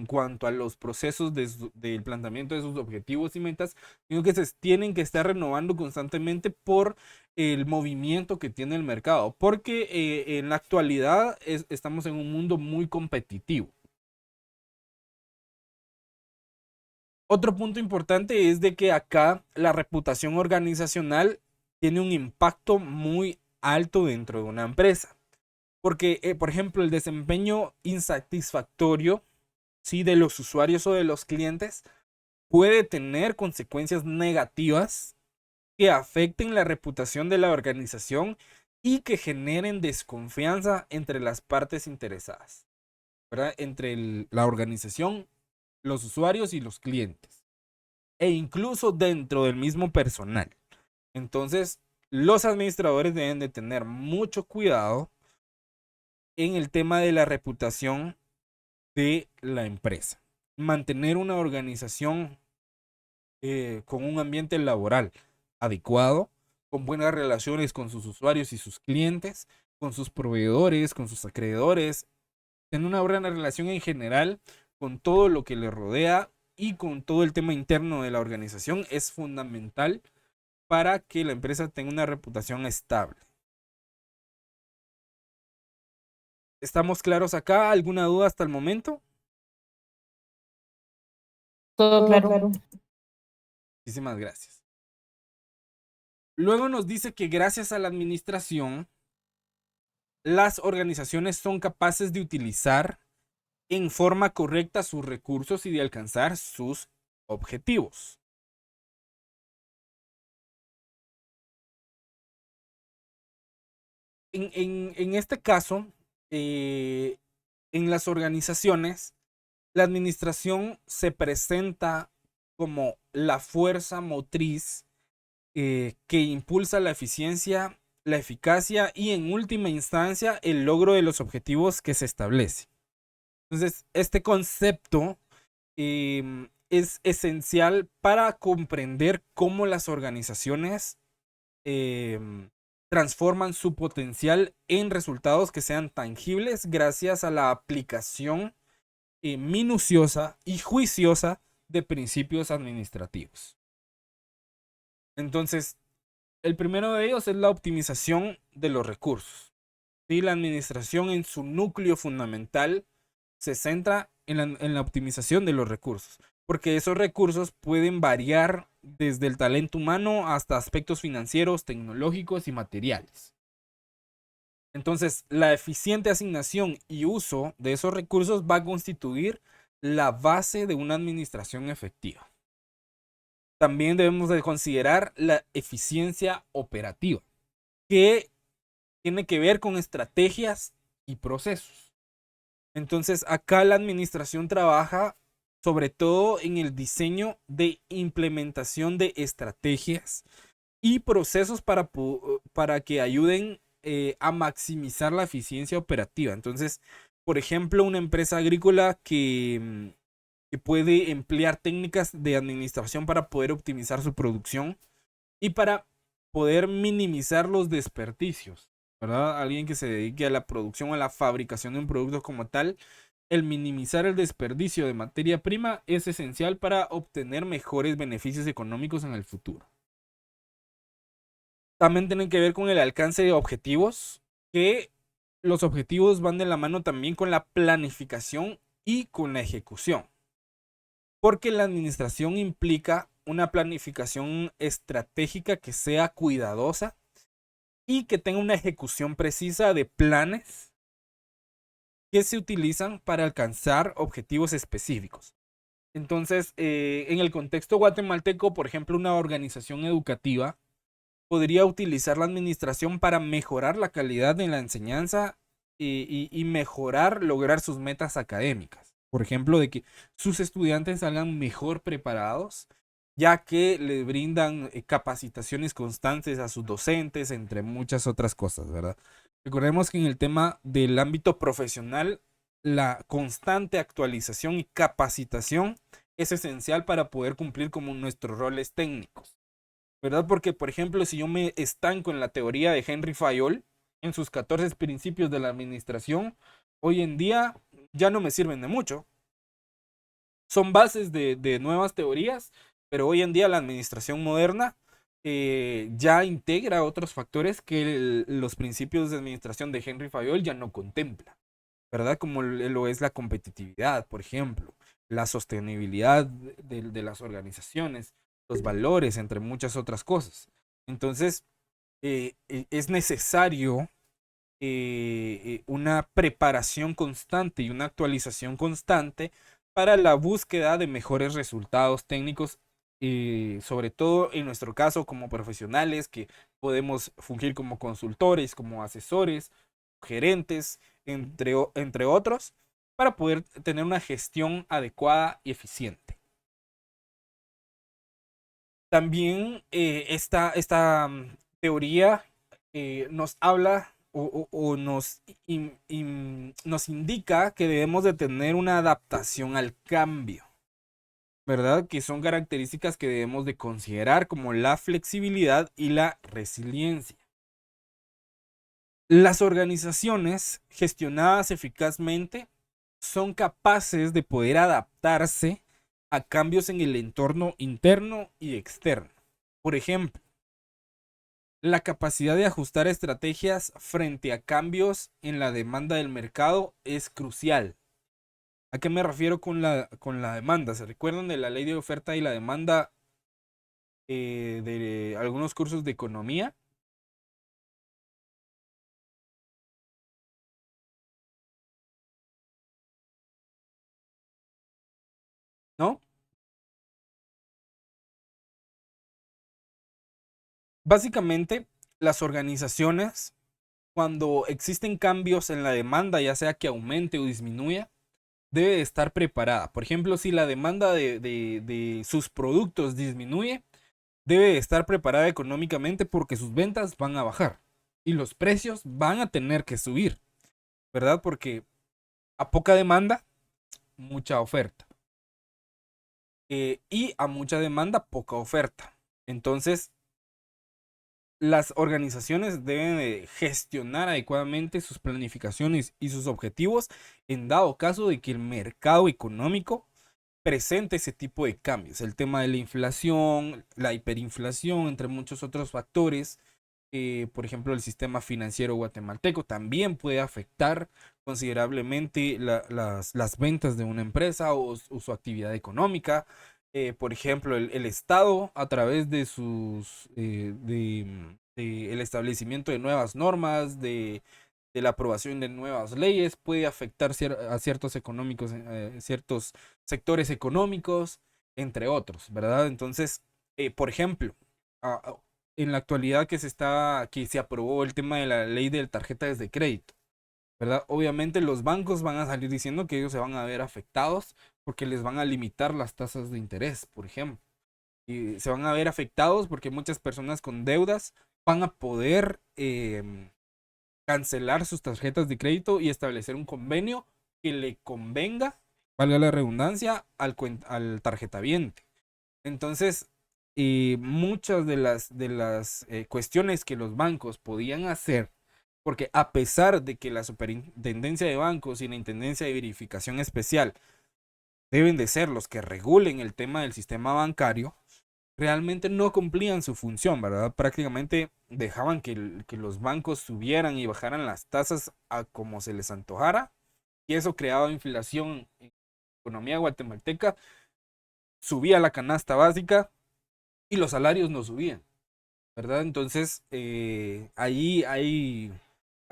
cuanto a los procesos del planteamiento de sus objetivos y metas, sino que se tienen que estar renovando constantemente por el movimiento que tiene el mercado, porque en la actualidad estamos en un mundo muy competitivo. Otro punto importante es de que acá la reputación organizacional tiene un impacto muy alto dentro de una empresa. Porque, por ejemplo, el desempeño insatisfactorio, ¿sí?, de los usuarios o de los clientes puede tener consecuencias negativas que afecten la reputación de la organización y que generen desconfianza entre las partes interesadas, ¿verdad? Entre la organización, los usuarios y los clientes, e incluso dentro del mismo personal. Entonces, los administradores deben de tener mucho cuidado en el tema de la reputación de la empresa. Mantener una organización con un ambiente laboral adecuado, con buenas relaciones con sus usuarios y sus clientes, con sus proveedores, con sus acreedores, tener una buena relación en general con todo lo que le rodea y con todo el tema interno de la organización es fundamental para que la empresa tenga una reputación estable. ¿Estamos claros acá? ¿Alguna duda hasta el momento? Todo claro. Muchísimas gracias. Luego nos dice que gracias a la administración, las organizaciones son capaces de utilizar en forma correcta sus recursos y de alcanzar sus objetivos. En este caso, en las organizaciones, la administración se presenta como la fuerza motriz que impulsa la eficiencia, la eficacia y en última instancia el logro de los objetivos que se establece. Entonces, este concepto es esencial para comprender cómo las organizaciones transforman su potencial en resultados que sean tangibles gracias a la aplicación minuciosa y juiciosa de principios administrativos. Entonces, el primero de ellos es la optimización de los recursos. ¿Sí? La administración en su núcleo fundamental se centra en la optimización de los recursos, porque esos recursos pueden variar desde el talento humano hasta aspectos financieros, tecnológicos y materiales. Entonces, la eficiente asignación y uso de esos recursos va a constituir la base de una administración efectiva. También debemos de considerar la eficiencia operativa, que tiene que ver con estrategias y procesos. Entonces, acá la administración trabaja sobre todo en el diseño de implementación de estrategias y procesos para que ayuden a maximizar la eficiencia operativa. Entonces, por ejemplo, una empresa agrícola que puede emplear técnicas de administración para poder optimizar su producción y para poder minimizar los desperdicios, ¿verdad? Alguien que se dedique a la producción o a la fabricación de un producto como tal, el minimizar el desperdicio de materia prima es esencial para obtener mejores beneficios económicos en el futuro. También tienen que ver con el alcance de objetivos, que los objetivos van de la mano también con la planificación y con la ejecución, porque la administración implica una planificación estratégica que sea cuidadosa y que tenga una ejecución precisa de planes que se utilizan para alcanzar objetivos específicos. Entonces, en el contexto guatemalteco, por ejemplo, una organización educativa podría utilizar la administración para mejorar la calidad de la enseñanza y lograr sus metas académicas. Por ejemplo, de que sus estudiantes salgan mejor preparados, ya que les brindan capacitaciones constantes a sus docentes, entre muchas otras cosas, ¿verdad? Recordemos que en el tema del ámbito profesional, la constante actualización y capacitación es esencial para poder cumplir con nuestros roles técnicos, ¿verdad? Porque, por ejemplo, si yo me estanco en la teoría de Henry Fayol, en sus 14 principios de la administración, hoy en día ya no me sirven de mucho. Son bases de nuevas teorías, pero hoy en día la administración moderna ya integra otros factores que los principios de administración de Henry Fayol ya no contempla, ¿verdad? Como lo es la competitividad, por ejemplo, la sostenibilidad de las organizaciones, los valores, entre muchas otras cosas. Entonces, es necesario una preparación constante y una actualización constante para la búsqueda de mejores resultados técnicos sobre todo en nuestro caso como profesionales que podemos fungir como consultores, como asesores, gerentes, entre otros, para poder tener una gestión adecuada y eficiente. También esta teoría nos habla o nos indica que debemos de tener una adaptación al cambio, ¿verdad? Que son características que debemos de considerar como la flexibilidad y la resiliencia. Las organizaciones gestionadas eficazmente son capaces de poder adaptarse a cambios en el entorno interno y externo. Por ejemplo, la capacidad de ajustar estrategias frente a cambios en la demanda del mercado es crucial. ¿A qué me refiero con la demanda? ¿Se recuerdan de la ley de oferta y la demanda de algunos cursos de economía? ¿No? Básicamente, las organizaciones, cuando existen cambios en la demanda, ya sea que aumente o disminuya, debe de estar preparada. Por ejemplo, si la demanda de sus productos disminuye, debe de estar preparada económicamente porque sus ventas van a bajar y los precios van a tener que subir, ¿verdad? Porque a poca demanda, mucha oferta. Y a mucha demanda, poca oferta. Entonces, las organizaciones deben de gestionar adecuadamente sus planificaciones y sus objetivos en dado caso de que el mercado económico presente ese tipo de cambios. El tema de la inflación, la hiperinflación, entre muchos otros factores. Por ejemplo, el sistema financiero guatemalteco también puede afectar considerablemente las ventas de una empresa o su actividad económica. Por ejemplo, el Estado, a través de el establecimiento de nuevas normas, de la aprobación de nuevas leyes, puede afectar a ciertos ciertos sectores económicos, entre otros, ¿verdad? Entonces, por ejemplo, en la actualidad que se aprobó el tema de la ley de tarjetas de crédito, ¿verdad? Obviamente los bancos van a salir diciendo que ellos se van a ver afectados porque les van a limitar las tasas de interés, por ejemplo. Y se van a ver afectados porque muchas personas con deudas van a poder cancelar sus tarjetas de crédito y establecer un convenio que le convenga, valga la redundancia, al tarjetaviente. Entonces, muchas de las cuestiones que los bancos podían hacer, porque a pesar de que la Superintendencia de Bancos y la Intendencia de Verificación Especial deben de ser los que regulen el tema del sistema bancario, realmente no cumplían su función, ¿verdad? Prácticamente dejaban que los bancos subieran y bajaran las tasas a como se les antojara, y eso creaba inflación en la economía guatemalteca, subía la canasta básica y los salarios no subían, ¿verdad? Entonces, ahí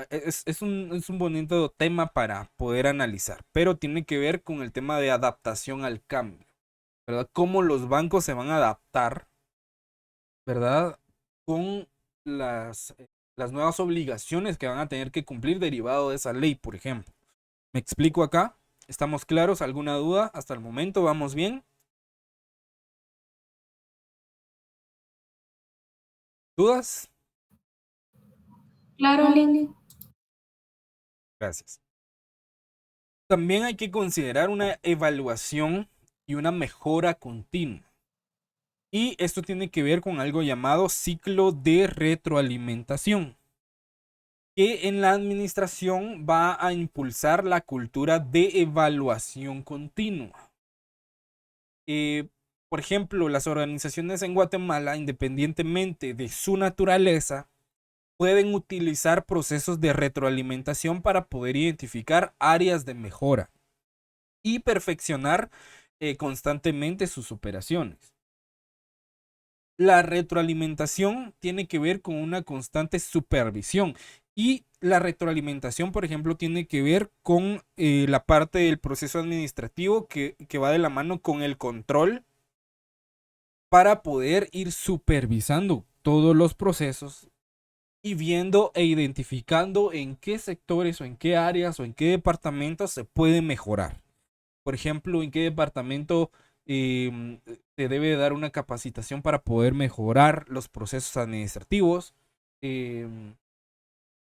es un bonito tema para poder analizar, pero tiene que ver con el tema de adaptación al cambio, ¿verdad? Cómo los bancos se van a adaptar, ¿verdad? Con las nuevas obligaciones que van a tener que cumplir derivado de esa ley, por ejemplo. ¿Me explico acá? ¿Estamos claros? ¿Alguna duda? Hasta el momento, ¿vamos bien? ¿Dudas? Claro, Lili. Gracias. También hay que considerar una evaluación y una mejora continua. Y esto tiene que ver con algo llamado ciclo de retroalimentación, que en la administración va a impulsar la cultura de evaluación continua. Por ejemplo, las organizaciones en Guatemala, independientemente de su naturaleza, pueden utilizar procesos de retroalimentación para poder identificar áreas de mejora y perfeccionar constantemente sus operaciones. La retroalimentación tiene que ver con una constante supervisión, y la retroalimentación, por ejemplo, tiene que ver con la parte del proceso administrativo que va de la mano con el control para poder ir supervisando todos los procesos y viendo e identificando en qué sectores o en qué áreas o en qué departamentos se puede mejorar. Por ejemplo, en qué departamento se debe dar una capacitación para poder mejorar los procesos administrativos.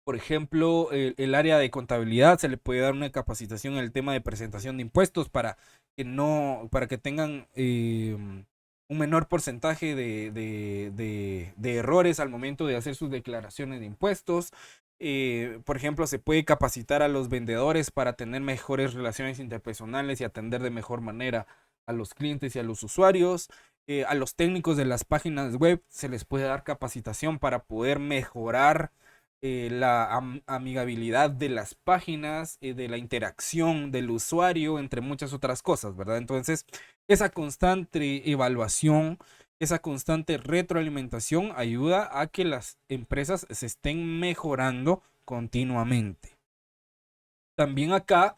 Por ejemplo, el área de contabilidad se le puede dar una capacitación en el tema de presentación de impuestos para que tengan un menor porcentaje de errores al momento de hacer sus declaraciones de impuestos. Por ejemplo, se puede capacitar a los vendedores para tener mejores relaciones interpersonales y atender de mejor manera a los clientes y a los usuarios. A los técnicos de las páginas web se les puede dar capacitación para poder mejorar la amigabilidad de las páginas, de la interacción del usuario, entre muchas otras cosas, ¿verdad? Entonces, esa constante evaluación, esa constante retroalimentación ayuda a que las empresas se estén mejorando continuamente. También acá,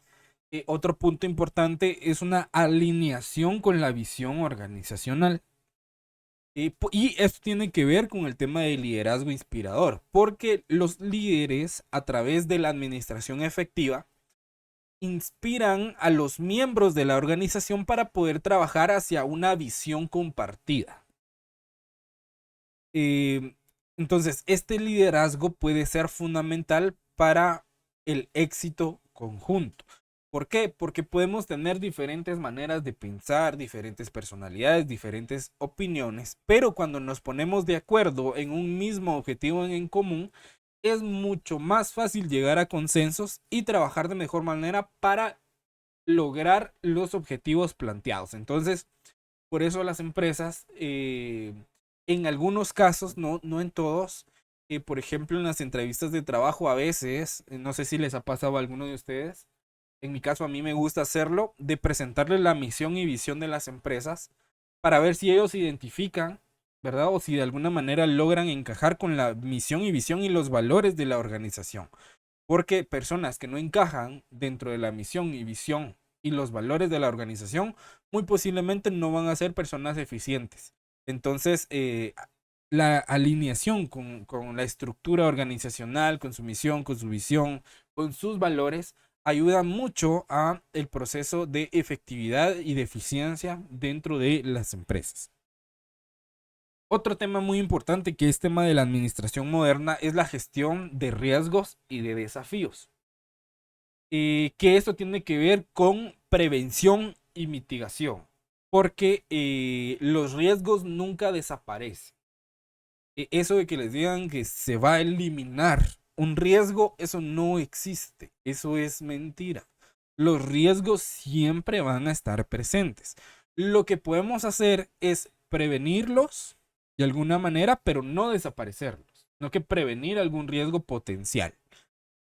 otro punto importante es una alineación con la visión organizacional. Y esto tiene que ver con el tema del liderazgo inspirador, porque los líderes, a través de la administración efectiva, inspiran a los miembros de la organización para poder trabajar hacia una visión compartida. Entonces, este liderazgo puede ser fundamental para el éxito conjunto. ¿Por qué? Porque podemos tener diferentes maneras de pensar, diferentes personalidades, diferentes opiniones, pero cuando nos ponemos de acuerdo en un mismo objetivo en común, es mucho más fácil llegar a consensos y trabajar de mejor manera para lograr los objetivos planteados. Entonces, por eso las empresas, en algunos casos, no en todos, por ejemplo, en las entrevistas de trabajo a veces, no sé si les ha pasado a alguno de ustedes, en mi caso a mí me gusta hacerlo, de presentarles la misión y visión de las empresas para ver si ellos se identifican, ¿verdad? O si de alguna manera logran encajar con la misión y visión y los valores de la organización. Porque personas que no encajan dentro de la misión y visión y los valores de la organización, muy posiblemente no van a ser personas eficientes. Entonces, la alineación con la estructura organizacional, con su misión, con su visión, con sus valores, ayuda mucho a el proceso de efectividad y de eficiencia dentro de las empresas. Otro tema muy importante que es tema de la administración moderna es la gestión de riesgos y de desafíos. Que esto tiene que ver con prevención y mitigación, porque los riesgos nunca desaparecen. Eso de que les digan que se va a eliminar un riesgo, eso no existe, eso es mentira. Los riesgos siempre van a estar presentes. Lo que podemos hacer es prevenirlos de alguna manera, pero no desaparecerlos, no que prevenir algún riesgo potencial.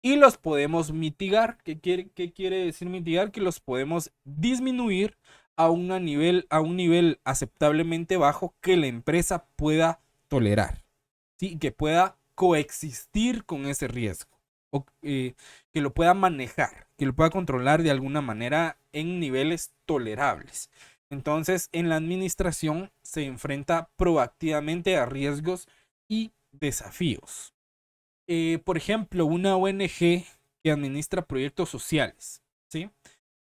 Y los podemos mitigar. ¿Qué quiere decir mitigar? Que los podemos disminuir a un nivel aceptablemente bajo que la empresa pueda tolerar, ¿sí? Que pueda coexistir con ese riesgo, o que lo pueda manejar, que lo pueda controlar de alguna manera en niveles tolerables. Entonces, en la administración se enfrenta proactivamente a riesgos y desafíos. Por ejemplo, una ONG que administra proyectos sociales, ¿sí?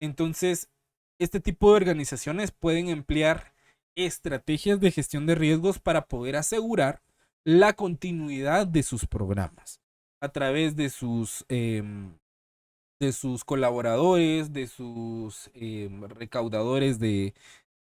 Entonces, este tipo de organizaciones pueden emplear estrategias de gestión de riesgos para poder asegurar la continuidad de sus programas a través de sus colaboradores, de sus recaudadores de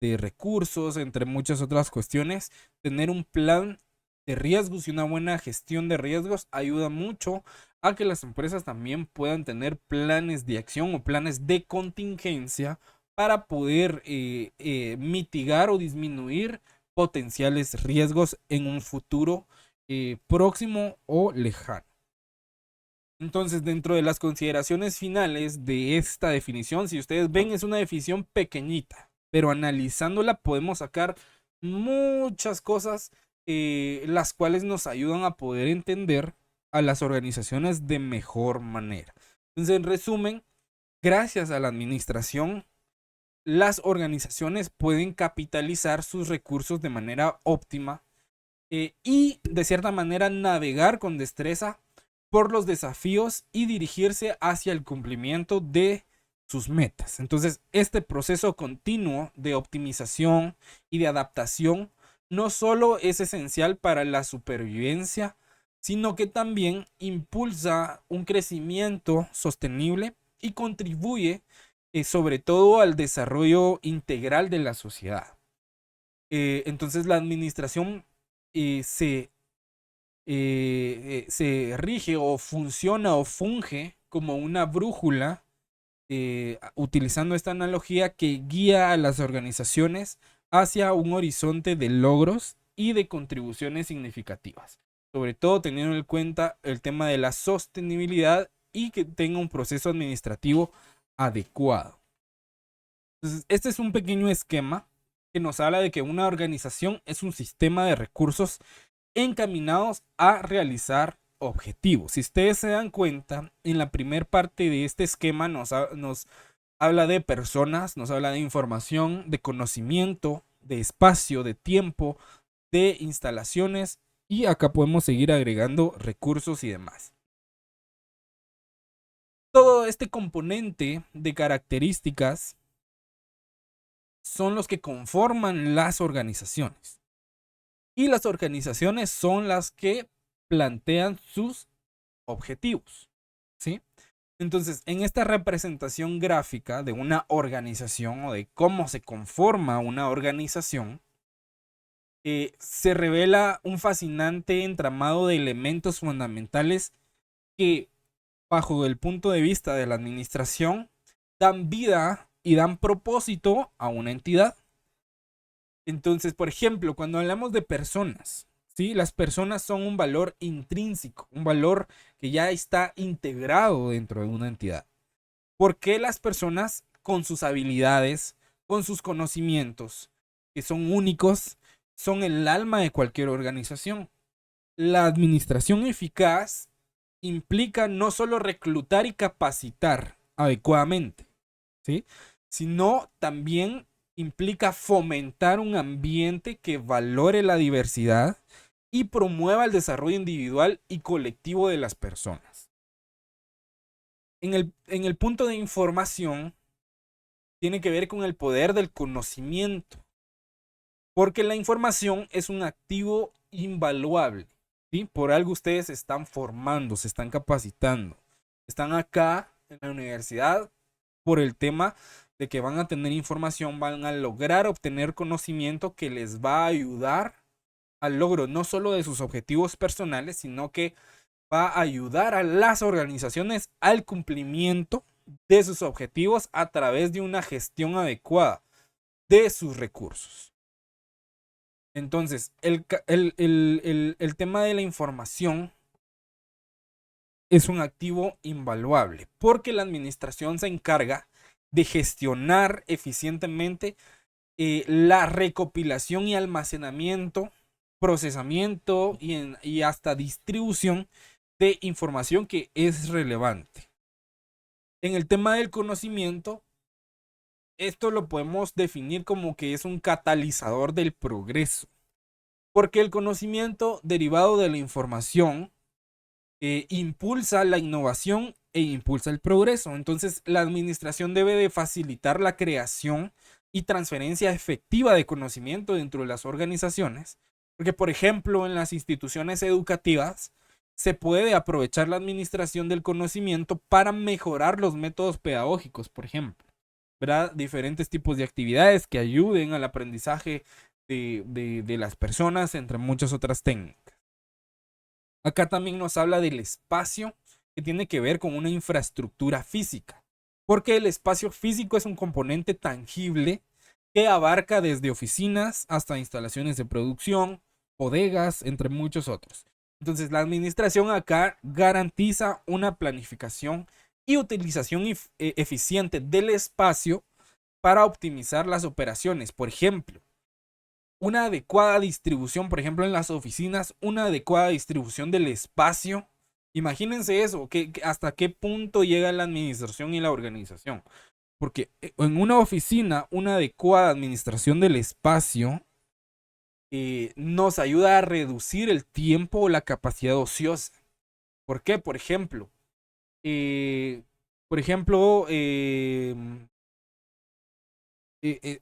recursos, entre muchas otras cuestiones. Tener un plan de riesgos y una buena gestión de riesgos ayuda mucho a que las empresas también puedan tener planes de acción o planes de contingencia para poder mitigar o disminuir potenciales riesgos en un futuro próximo o lejano. Entonces, dentro de las consideraciones finales de esta definición, si ustedes ven, es una definición pequeñita, pero analizándola podemos sacar muchas cosas las cuales nos ayudan a poder entender a las organizaciones de mejor manera. Entonces, en resumen, gracias a la administración las organizaciones pueden capitalizar sus recursos de manera óptima y de cierta manera navegar con destreza por los desafíos y dirigirse hacia el cumplimiento de sus metas. Entonces, este proceso continuo de optimización y de adaptación no solo es esencial para la supervivencia, sino que también impulsa un crecimiento sostenible y contribuye sobre todo al desarrollo integral de la sociedad. Entonces la administración se rige o funciona o funge como una brújula, utilizando esta analogía que guía a las organizaciones hacia un horizonte de logros y de contribuciones significativas, sobre todo teniendo en cuenta el tema de la sostenibilidad y que tenga un proceso administrativo adecuado. Entonces, este es un pequeño esquema que nos habla de que una organización es un sistema de recursos encaminados a realizar objetivos. Si ustedes se dan cuenta, en la primera parte de este esquema nos habla de personas, nos habla de información, de conocimiento, de espacio, de tiempo, de instalaciones, y acá podemos seguir agregando recursos y demás. Todo este componente de características son los que conforman las organizaciones. Y las organizaciones son las que plantean sus objetivos, ¿sí? Entonces, en esta representación gráfica de una organización o de cómo se conforma una organización, se revela un fascinante entramado de elementos fundamentales que, bajo el punto de vista de la administración, dan vida y dan propósito a una entidad. Entonces, por ejemplo, cuando hablamos de personas, ¿sí? Las personas son un valor intrínseco, un valor que ya está integrado dentro de una entidad. ¿Por qué las personas, con sus habilidades, con sus conocimientos, que son únicos, son el alma de cualquier organización? La administración eficaz implica no solo reclutar y capacitar adecuadamente, ¿sí? Sino también implica fomentar un ambiente que valore la diversidad y promueva el desarrollo individual y colectivo de las personas. En el punto de información, tiene que ver con el poder del conocimiento, porque la información es un activo invaluable, ¿sí? Por algo ustedes se están formando, se están capacitando, están acá en la universidad por el tema de que van a tener información, van a lograr obtener conocimiento que les va a ayudar al logro no solo de sus objetivos personales, sino que va a ayudar a las organizaciones al cumplimiento de sus objetivos a través de una gestión adecuada de sus recursos. Entonces, el tema de la información es un activo invaluable porque la administración se encarga de gestionar eficientemente la recopilación y almacenamiento, procesamiento y hasta distribución de información que es relevante. En el tema del conocimiento, esto lo podemos definir como que es un catalizador del progreso, porque el conocimiento derivado de la información impulsa la innovación e impulsa el progreso. Entonces, la administración debe de facilitar la creación y transferencia efectiva de conocimiento dentro de las organizaciones, porque, por ejemplo, en las instituciones educativas se puede aprovechar la administración del conocimiento para mejorar los métodos pedagógicos, por ejemplo, ¿verdad? Diferentes tipos de actividades que ayuden al aprendizaje de las personas, entre muchas otras técnicas. Acá también nos habla del espacio, que tiene que ver con una infraestructura física, porque el espacio físico es un componente tangible que abarca desde oficinas hasta instalaciones de producción, bodegas, entre muchos otros. Entonces, la administración acá garantiza una planificación y utilización eficiente del espacio para optimizar las operaciones. Por ejemplo, una adecuada distribución, por ejemplo, en las oficinas, una adecuada distribución del espacio. Imagínense eso, hasta qué punto llega la administración y la organización. Porque en una oficina, una adecuada administración del espacio nos ayuda a reducir el tiempo o la capacidad ociosa. ¿Por qué? Eh, por ejemplo,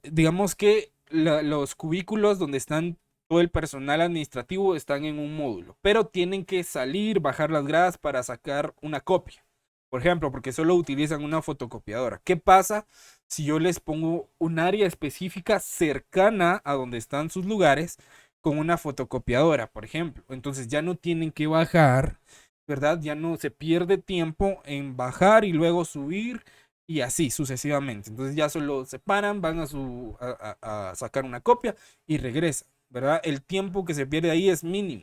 digamos que los cubículos donde están todo el personal administrativo están en un módulo, pero tienen que salir, bajar las gradas para sacar una copia. Por ejemplo, porque solo utilizan una fotocopiadora. ¿Qué pasa si yo les pongo un área específica cercana a donde están sus lugares con una fotocopiadora, por ejemplo? Entonces ya no tienen que bajar, ¿verdad? Ya no se pierde tiempo en bajar y luego subir y así sucesivamente. Entonces ya solo se paran, van a sacar una copia y regresan, ¿verdad? El tiempo que se pierde ahí es mínimo,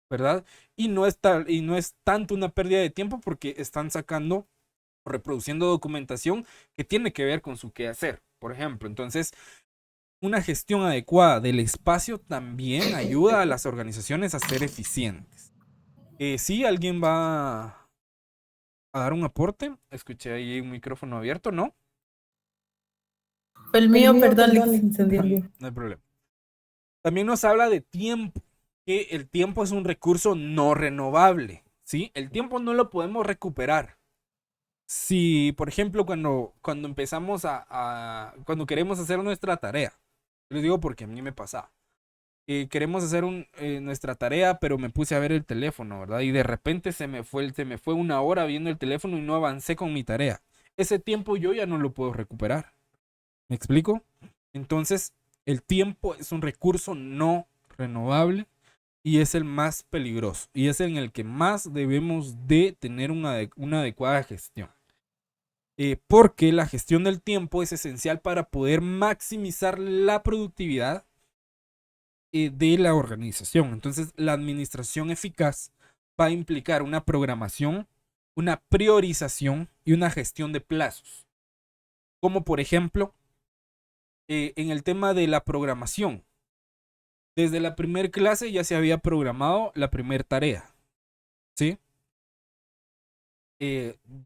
¿verdad? Y no es tanto una pérdida de tiempo porque están sacando o reproduciendo documentación que tiene que ver con su quehacer, por ejemplo. Entonces, una gestión adecuada del espacio también ayuda a las organizaciones a ser eficientes. Sí, alguien va a dar un aporte. Escuché ahí un micrófono abierto, ¿no? Fue el mío, perdón, le incendió. No hay problema. También nos habla de tiempo, que el tiempo es un recurso no renovable, ¿sí? El tiempo no lo podemos recuperar. Si, por ejemplo, cuando empezamos cuando queremos hacer nuestra tarea, les digo porque a mí me pasaba. Queremos hacer nuestra tarea, pero me puse a ver el teléfono, ¿verdad? Y de repente se me fue una hora viendo el teléfono y no avancé con mi tarea. Ese tiempo yo ya no lo puedo recuperar. ¿Me explico? Entonces, el tiempo es un recurso no renovable y es el más peligroso y es en el que más debemos de tener una adecuada gestión. Porque la gestión del tiempo es esencial para poder maximizar la productividad de la organización. Entonces, la administración eficaz va a implicar una programación, una priorización y una gestión de plazos. Como por ejemplo, en el tema de la programación. Desde la primera clase ya se había programado la primera tarea, ¿sí?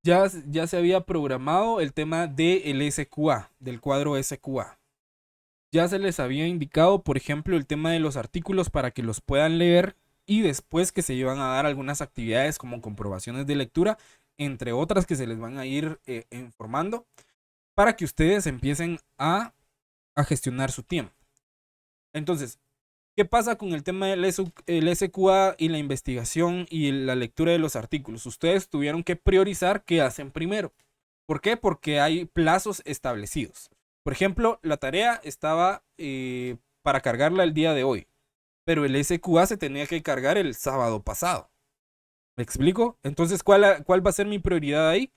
Ya se había programado el tema del SQA, del cuadro SQA. Ya se les había indicado, por ejemplo, el tema de los artículos para que los puedan leer y después que se iban a dar algunas actividades como comprobaciones de lectura, entre otras que se les van a ir informando para que ustedes empiecen a gestionar su tiempo. Entonces, ¿qué pasa con el tema del SQA y la investigación y la lectura de los artículos? Ustedes tuvieron que priorizar qué hacen primero. ¿Por qué? Porque hay plazos establecidos. Por ejemplo, la tarea estaba para cargarla el día de hoy, pero el SQA se tenía que cargar el sábado pasado. ¿Me explico? Entonces, ¿cuál va a ser mi prioridad ahí?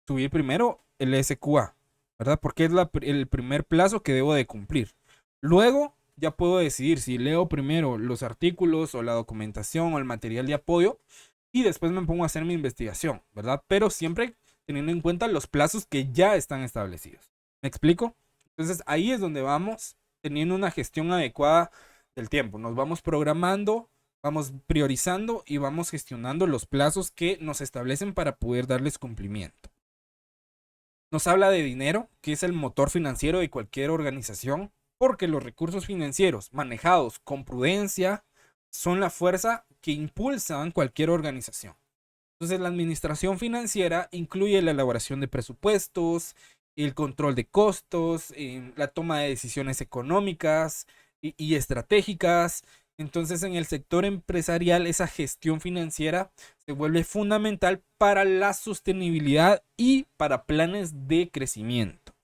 Subir primero el SQA, ¿verdad? Porque es el primer plazo que debo de cumplir. Luego ya puedo decidir si leo primero los artículos o la documentación o el material de apoyo y después me pongo a hacer mi investigación, ¿verdad? Pero siempre teniendo en cuenta los plazos que ya están establecidos. ¿Me explico? Entonces ahí es donde vamos teniendo una gestión adecuada del tiempo. Nos vamos programando, vamos priorizando y vamos gestionando los plazos que nos establecen para poder darles cumplimiento. Nos habla de dinero, que es el motor financiero de cualquier organización, porque los recursos financieros manejados con prudencia son la fuerza que impulsan cualquier organización. Entonces, la administración financiera incluye la elaboración de presupuestos, el control de costos, la toma de decisiones económicas y estratégicas. Entonces, en el sector empresarial, esa gestión financiera se vuelve fundamental para la sostenibilidad y para planes de crecimiento.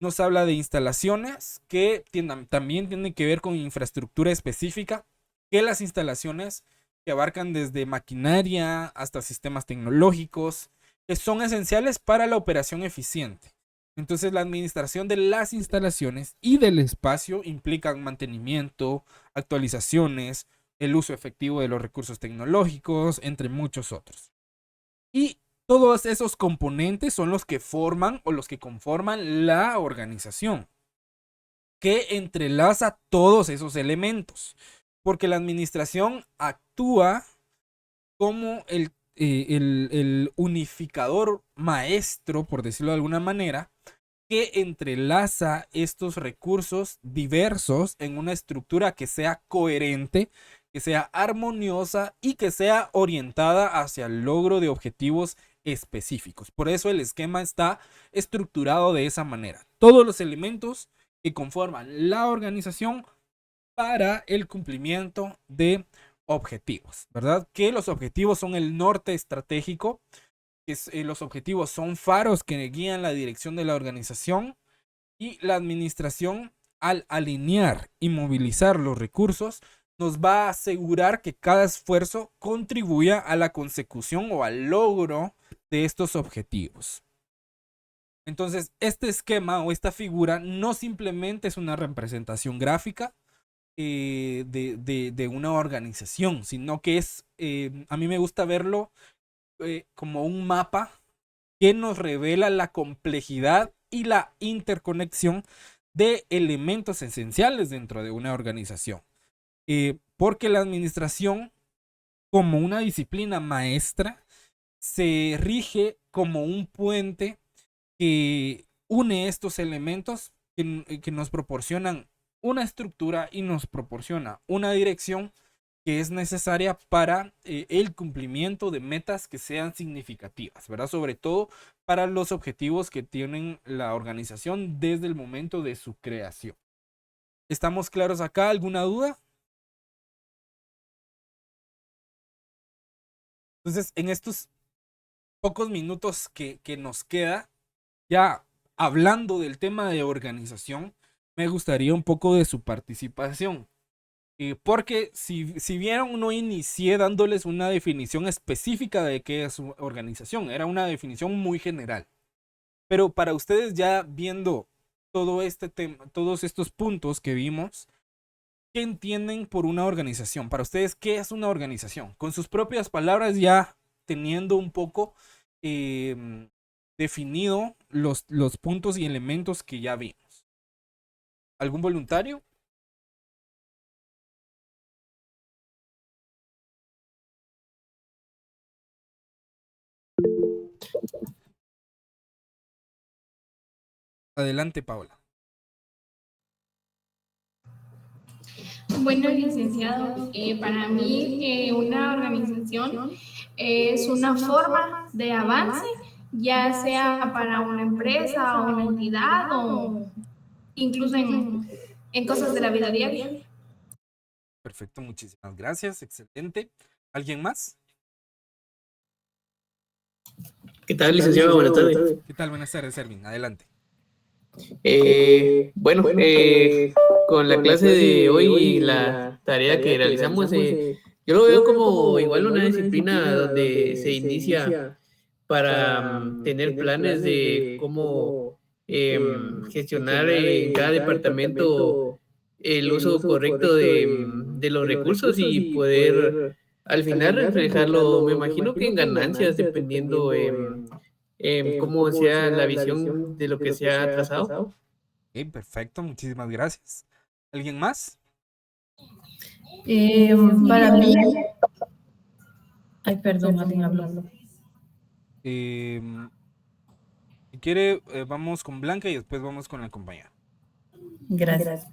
Nos habla de instalaciones que también tienen que ver con infraestructura específica, que las instalaciones que abarcan desde maquinaria hasta sistemas tecnológicos, que son esenciales para la operación eficiente. Entonces, la administración de las instalaciones y del espacio implican mantenimiento, actualizaciones, el uso efectivo de los recursos tecnológicos, entre muchos otros. Y todos esos componentes son los que forman o los que conforman la organización, que entrelaza todos esos elementos, porque la administración actúa como el unificador maestro, por decirlo de alguna manera, que entrelaza estos recursos diversos en una estructura que sea coherente, que sea armoniosa y que sea orientada hacia el logro de objetivos específicos. Por eso el esquema está estructurado de esa manera. Todos los elementos que conforman la organización para el cumplimiento de objetivos, ¿verdad? Que los objetivos son el norte estratégico, los objetivos son faros que guían la dirección de la organización, y la administración, al alinear y movilizar los recursos, nos va a asegurar que cada esfuerzo contribuya a la consecución o al logro de estos objetivos. Entonces, este esquema o esta figura no simplemente es una representación gráfica de una organización, sino que es, a mí me gusta verlo como un mapa que nos revela la complejidad y la interconexión de elementos esenciales dentro de una organización. Porque la administración, como una disciplina maestra, se rige como un puente que une estos elementos que nos proporcionan una estructura y nos proporciona una dirección que es necesaria para el cumplimiento de metas que sean significativas, ¿verdad? Sobre todo para los objetivos que tienen la organización desde el momento de su creación. ¿Estamos claros acá? ¿Alguna duda? Entonces, en estos pocos minutos que nos queda, ya hablando del tema de organización, me gustaría un poco de su participación. Porque si vieron, no inicié dándoles una definición específica de qué es organización. Era una definición muy general. Pero para ustedes, ya viendo todo este tema, todos estos puntos que vimos, ¿qué entienden por una organización? Para ustedes, ¿qué es una organización? Con sus propias palabras, ya teniendo un poco definido los puntos y elementos que ya vimos. ¿Algún voluntario? Adelante, Paola. Bueno, licenciado, para mí una organización es una forma de avance, ya sea para una empresa o una entidad o incluso en cosas de la vida diaria. Perfecto, muchísimas gracias, excelente. ¿Alguien más? ¿Qué tal, licenciado? Buenas tardes. ¿Qué tal? Buenas tardes, Erwin. Adelante. Bueno, con la clase de hoy y la tarea que realizamos, yo lo veo como igual una disciplina donde se inicia para tener planes de cómo gestionar en cada departamento el uso correcto de los recursos y poder al final reflejarlo, me imagino que en ganancias, dependiendo cómo sea la visión de lo que se ha trazado. Ok, perfecto, muchísimas gracias. ¿Alguien más? Para mí, ay, perdón, alguien habló. Si quiere, vamos con Blanca y después vamos con la compañera. Gracias.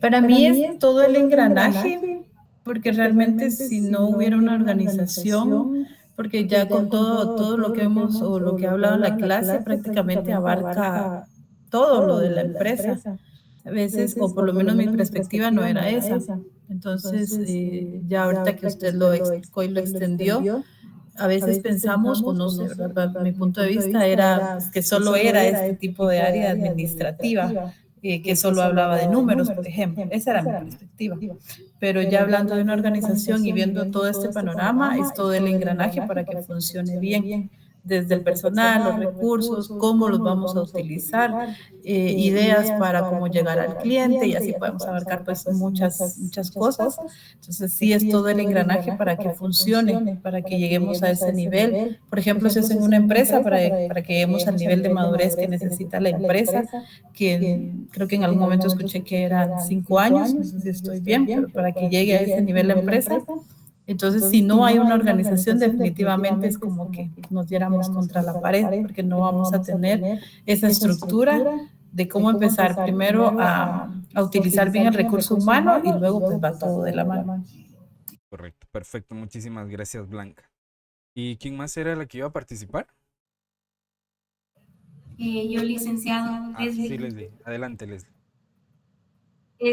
Para mí es todo el engranaje, porque realmente si no hubiera una organización, porque ya con todo lo que hemos o lo que ha hablado en la clase, prácticamente abarca todo lo de la empresa. A veces, o por lo menos mi perspectiva no era esa. Entonces, ya ahorita que usted lo explicó y lo extendió, a veces pensamos, o no sé, ¿verdad? Mi punto de vista era que solo era este tipo de área administrativa, que solo hablaba de números, por ejemplo. Esa era mi perspectiva. Pero ya hablando de una organización y viendo todo este panorama, es todo el engranaje para que funcione bien. Desde el personal, los recursos, cómo los vamos a utilizar, ideas para cómo llegar al cliente, y así podemos abarcar pues muchas cosas. Entonces sí es todo el engranaje para que funcione, para que lleguemos a ese nivel. Por ejemplo, si es en una empresa, para que lleguemos al nivel de madurez que necesita la empresa, que creo que en algún momento escuché que eran 5 años, no sé si estoy bien, pero para que llegue a ese nivel la empresa, Entonces, si no hay una organización, definitivamente es como que nos diéramos contra la pared, porque no vamos a tener esa estructura de cómo empezar primero a utilizar bien el recurso humano y luego pues va todo de la mano. Correcto, perfecto. Muchísimas gracias, Blanca. ¿Y quién más era la que iba a participar? Yo, licenciado Sí, Leslie. Leslie. Adelante, Leslie.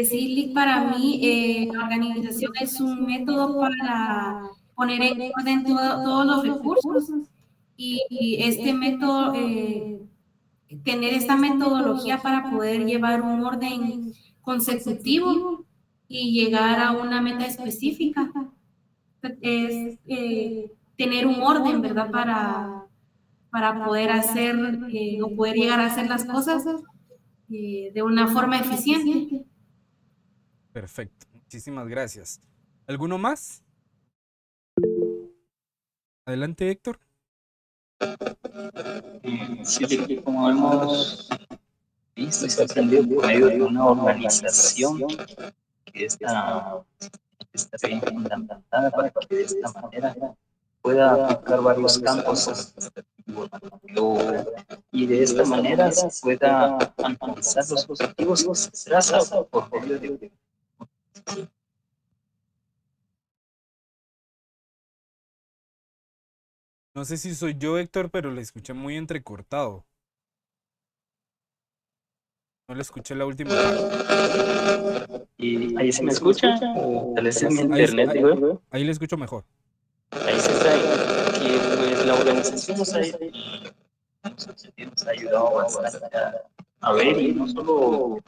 Sí, Lick, para mí la organización es un método para poner en orden todos los recursos y este método, tener esta metodología para poder llevar un orden consecutivo y llegar a una meta específica. Es tener un orden, ¿verdad? Para poder hacer o poder llegar a hacer las cosas de una forma eficiente. Perfecto. Muchísimas gracias. ¿Alguno más? Adelante, Héctor. Sí, como hemos visto y se ha aprendido por medio de una organización que está bien fundamentada para que de esta manera pueda aplicar varios campos y de esta manera se pueda alcanzar los objetivos que se traza por medio de No sé si soy yo, Héctor, pero le escuché muy entrecortado. No le escuché la última parte. ¿Y ahí se me escucha? ¿O tal vez en mi Ahí, internet, digo? ahí le escucho mejor. Ahí se está, que pues la organización nos ha ayudado bastante a ver, y no solo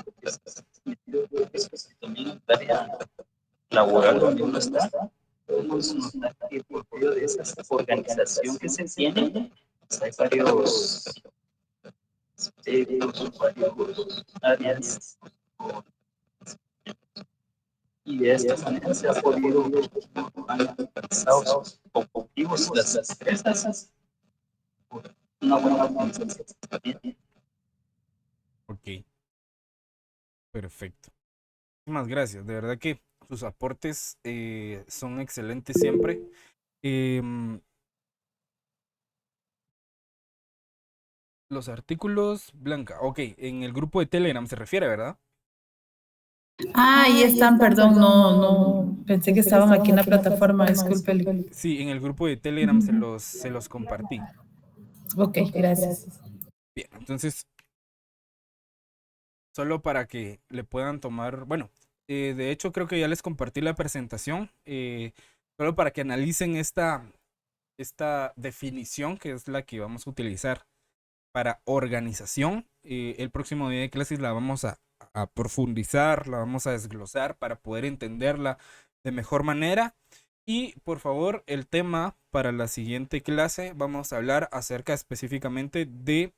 también en el área laboral donde uno está, podemos notar que por medio de esa organización que se tiene, pues hay varios varios áreas, y de esta manera se ha podido alcanzar los objetivos de las empresas por una buena organización. Ok, perfecto. Muchísimas gracias. De verdad que sus aportes son excelentes siempre. Los artículos, Blanca. Ok, en el grupo de Telegram se refiere, ¿verdad? Ahí están, perdón, no, pensé que estaban aquí en la plataforma, disculpe. Sí, en el grupo de Telegram se los compartí. Ok, gracias. Bien, entonces, solo para que le puedan tomar, bueno, de hecho creo que ya les compartí la presentación, solo para que analicen esta definición que es la que vamos a utilizar para organización. El próximo día de clases la vamos a profundizar, la vamos a desglosar para poder entenderla de mejor manera. Y por favor, el tema para la siguiente clase vamos a hablar acerca específicamente de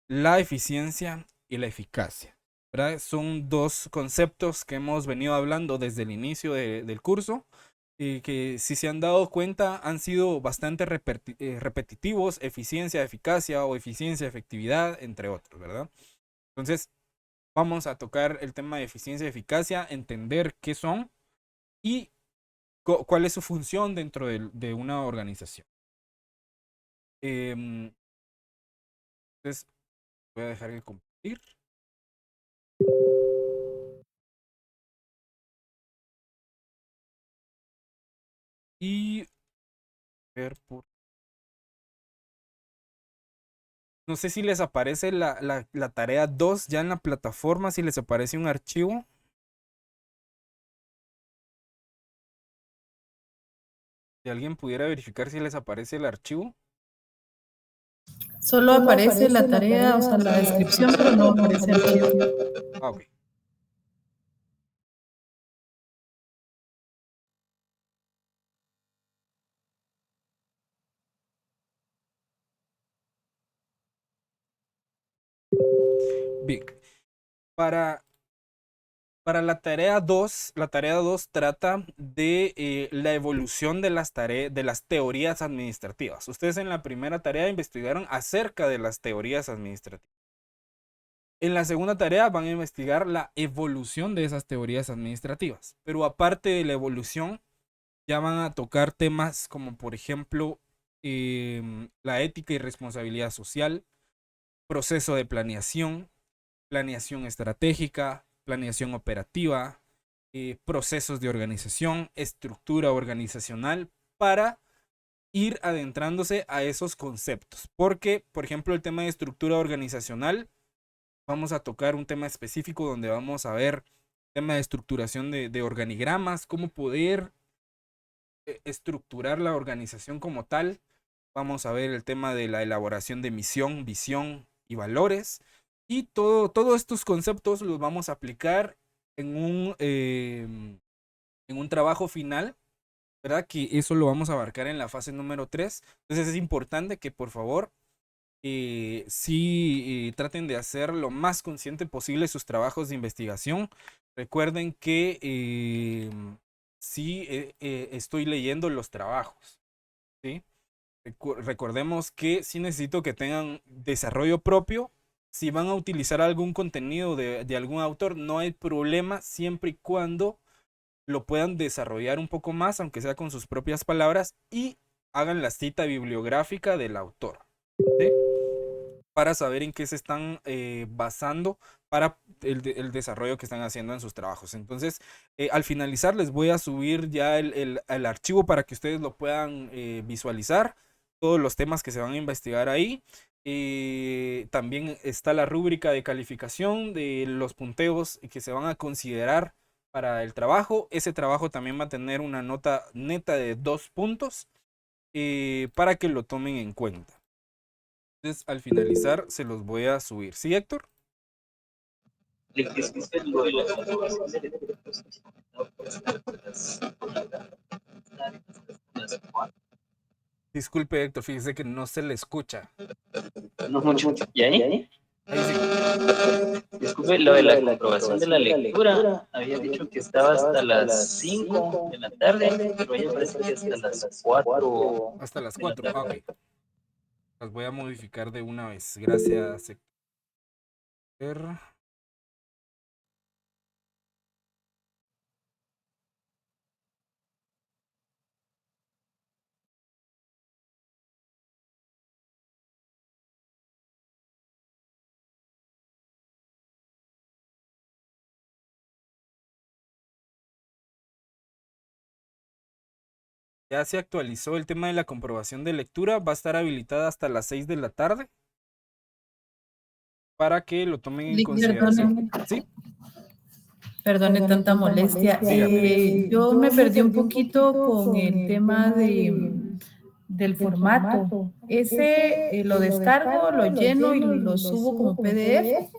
la eficiencia y la eficacia, ¿verdad? Son dos conceptos que hemos venido hablando desde el inicio del curso y que, si se han dado cuenta, han sido bastante repetitivos: eficiencia, eficacia o eficiencia, efectividad, entre otros, ¿verdad? Entonces, vamos a tocar el tema de eficiencia y eficacia, entender qué son y cuál es su función dentro de una organización. Entonces, voy a dejar el compartir. Y ver por... No sé si les aparece la tarea 2 ya en la plataforma, si les aparece un archivo. Si alguien pudiera verificar si les aparece el archivo. Solo aparece la tarea, o sea, la descripción, pero no aparece el archivo. Ah, ok. Bien. Para la tarea 2 trata de la evolución de las teorías administrativas. Ustedes en la primera tarea investigaron acerca de las teorías administrativas. En la segunda tarea van a investigar la evolución de esas teorías administrativas. Pero aparte de la evolución, ya van a tocar temas como por ejemplo la ética y responsabilidad social, proceso de planeación, planeación estratégica, planeación operativa, procesos de organización, estructura organizacional, para ir adentrándose a esos conceptos. Porque, por ejemplo, el tema de estructura organizacional, vamos a tocar un tema específico donde vamos a ver tema de estructuración de organigramas, cómo poder estructurar la organización como tal. Vamos a ver el tema de la elaboración de misión, visión y valores. Y todos estos conceptos los vamos a aplicar en un trabajo final, ¿verdad? Que eso lo vamos a abarcar en la fase número 3. Entonces es importante que por favor sí traten de hacer lo más consciente posible sus trabajos de investigación. Recuerden que sí estoy leyendo los trabajos, ¿sí? Recordemos que sí necesito que tengan desarrollo propio. Si van a utilizar algún contenido de algún autor, no hay problema siempre y cuando lo puedan desarrollar un poco más, aunque sea con sus propias palabras, y hagan la cita bibliográfica del autor, ¿sí? Para saber en qué se están basando para el desarrollo que están haciendo en sus trabajos. Entonces, al finalizar les voy a subir ya el archivo para que ustedes lo puedan visualizar, todos los temas que se van a investigar ahí. También está la rúbrica de calificación de los punteos que se van a considerar para el trabajo. Ese trabajo también va a tener una nota neta de 2 puntos para que lo tomen en cuenta. Entonces, al finalizar, se los voy a subir. ¿Sí, Héctor? Disculpe, Héctor, fíjese que no se le escucha. No mucho. ¿Y ahí? Ahí sí. Disculpe, lo de la comprobación de la lectura, había dicho que estaba hasta las 5 de la tarde, pero ya parece que hasta las 4. Hasta las 4. Ah, ok. Las voy a modificar de una vez. Gracias, Héctor. Ya se actualizó el tema de la comprobación de lectura. Va a estar habilitada hasta las 6 de la tarde para que lo tomen en consideración. ¿Sí? Perdone tanta molestia. Yo me perdí un poquito con el tema del formato. Ese lo descargo, lo lleno y lo subo como PDF.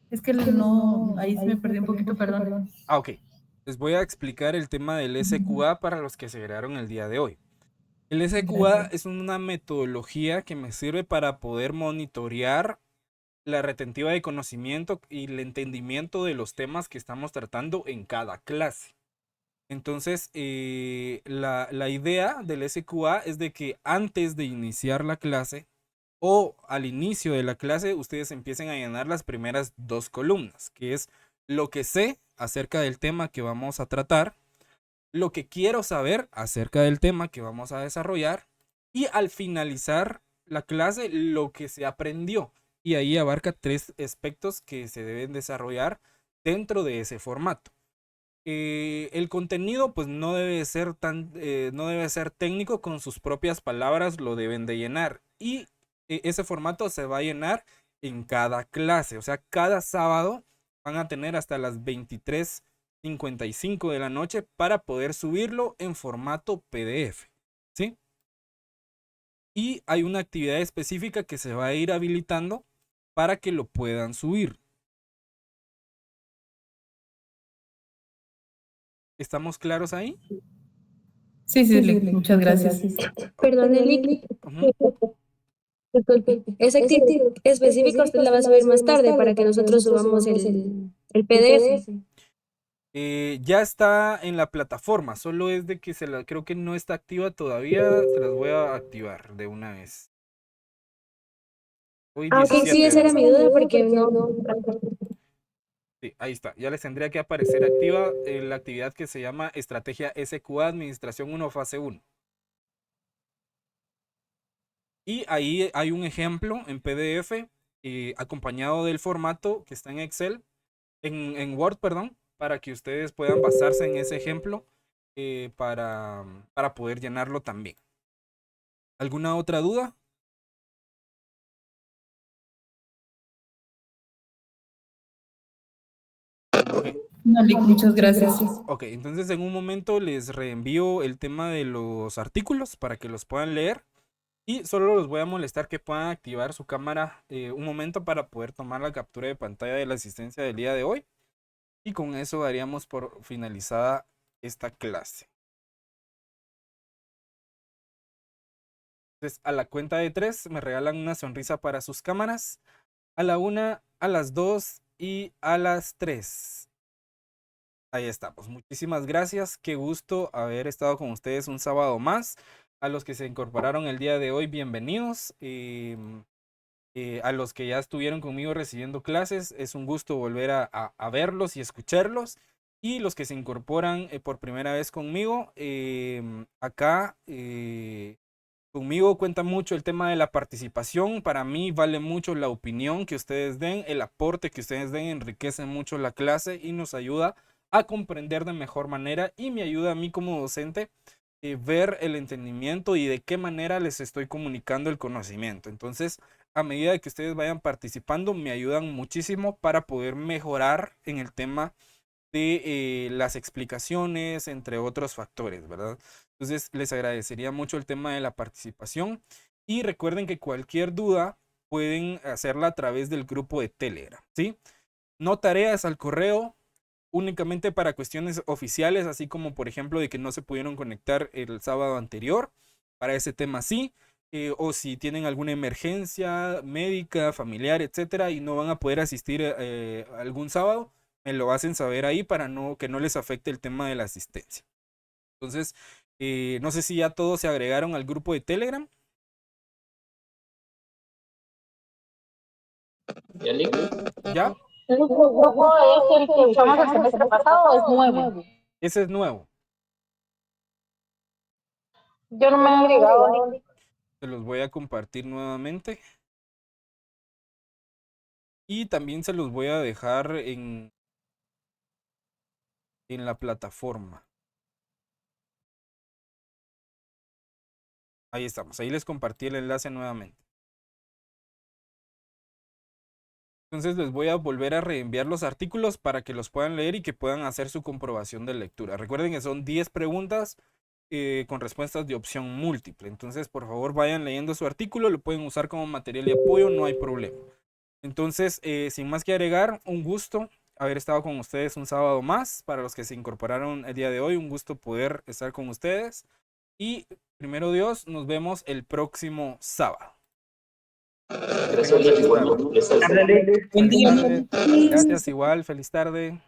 Es que no, ahí sí me perdí un poquito, perdón. Ah, ok. Les voy a explicar el tema del SQA para los que se crearon el día de hoy. El SQA es una metodología que me sirve para poder monitorear la retentiva de conocimiento y el entendimiento de los temas que estamos tratando en cada clase. Entonces, la idea del SQA es de que antes de iniciar la clase o al inicio de la clase, ustedes empiecen a llenar las primeras 2 columnas, que es lo que sé acerca del tema que vamos a tratar, lo que quiero saber acerca del tema que vamos a desarrollar, y al finalizar la clase, lo que se aprendió. Y ahí abarca 3 aspectos que se deben desarrollar dentro de ese formato. El contenido pues no debe ser técnico, con sus propias palabras lo deben de llenar, y ese formato se va a llenar en cada clase. O sea, cada sábado van a tener hasta las 23:55 de la noche para poder subirlo en formato PDF, ¿sí? Y hay una actividad específica que se va a ir habilitando para que lo puedan subir. ¿Estamos claros ahí? Sí, muchas gracias. Perdón, Eli. Ujú. Disculpe. Esa actividad específica usted la va a subir más tarde para que nosotros subamos el PDF. Ya está en la plataforma, solo es de que creo que no está activa todavía. Se las voy a activar de una vez. Hoy Ok, sí, esa era mi duda porque no. Sí, ahí está. Ya les tendría que aparecer activa la actividad que se llama Estrategia SQA Administración 1, Fase 1. Y ahí hay un ejemplo en PDF acompañado del formato que está en Excel, en Word, perdón, para que ustedes puedan basarse en ese ejemplo para poder llenarlo también. ¿Alguna otra duda? Okay. No, Lick, muchas gracias. Ok, entonces en un momento les reenvío el tema de los artículos para que los puedan leer. Y solo los voy a molestar que puedan activar su cámara un momento para poder tomar la captura de pantalla de la asistencia del día de hoy. Y con eso daríamos por finalizada esta clase. Entonces, a la cuenta de 3 me regalan una sonrisa para sus cámaras. A la 1, a las 2 y a las 3. Ahí estamos. Muchísimas gracias. Qué gusto haber estado con ustedes un sábado más. A los que se incorporaron el día de hoy, bienvenidos. A los que ya estuvieron conmigo recibiendo clases, es un gusto volver a verlos y escucharlos. Y los que se incorporan por primera vez conmigo, acá conmigo cuenta mucho el tema de la participación. Para mí vale mucho la opinión que ustedes den, el aporte que ustedes den enriquece mucho la clase y nos ayuda a comprender de mejor manera y me ayuda a mí como docente ver el entendimiento y de qué manera les estoy comunicando el conocimiento. Entonces, a medida que ustedes vayan participando, me ayudan muchísimo para poder mejorar en el tema de las explicaciones, entre otros factores, ¿verdad? Entonces, les agradecería mucho el tema de la participación y recuerden que cualquier duda pueden hacerla a través del grupo de Telegram, ¿sí? No tareas al correo, únicamente para cuestiones oficiales, así como por ejemplo de que no se pudieron conectar el sábado anterior, para ese tema sí, o si tienen alguna emergencia médica, familiar, etcétera, y no van a poder asistir algún sábado, me lo hacen saber ahí para que no les afecte el tema de la asistencia. Entonces, no sé si ya todos se agregaron al grupo de Telegram. ¿Ya? El grupo es el que usamos el semestre pasado, es nuevo. Ese es nuevo. Yo no me he agregado. Se los voy a compartir nuevamente. Y también se los voy a dejar en la plataforma. Ahí estamos. Ahí les compartí el enlace nuevamente. Entonces les voy a volver a reenviar los artículos para que los puedan leer y que puedan hacer su comprobación de lectura. Recuerden que son 10 preguntas con respuestas de opción múltiple. Entonces, por favor, vayan leyendo su artículo. Lo pueden usar como material de apoyo, no hay problema. Entonces, sin más que agregar, un gusto haber estado con ustedes un sábado más. Para los que se incorporaron el día de hoy, un gusto poder estar con ustedes. Y primero Dios, nos vemos el próximo sábado. Gracias, igual. Gracias, igual. Feliz tarde.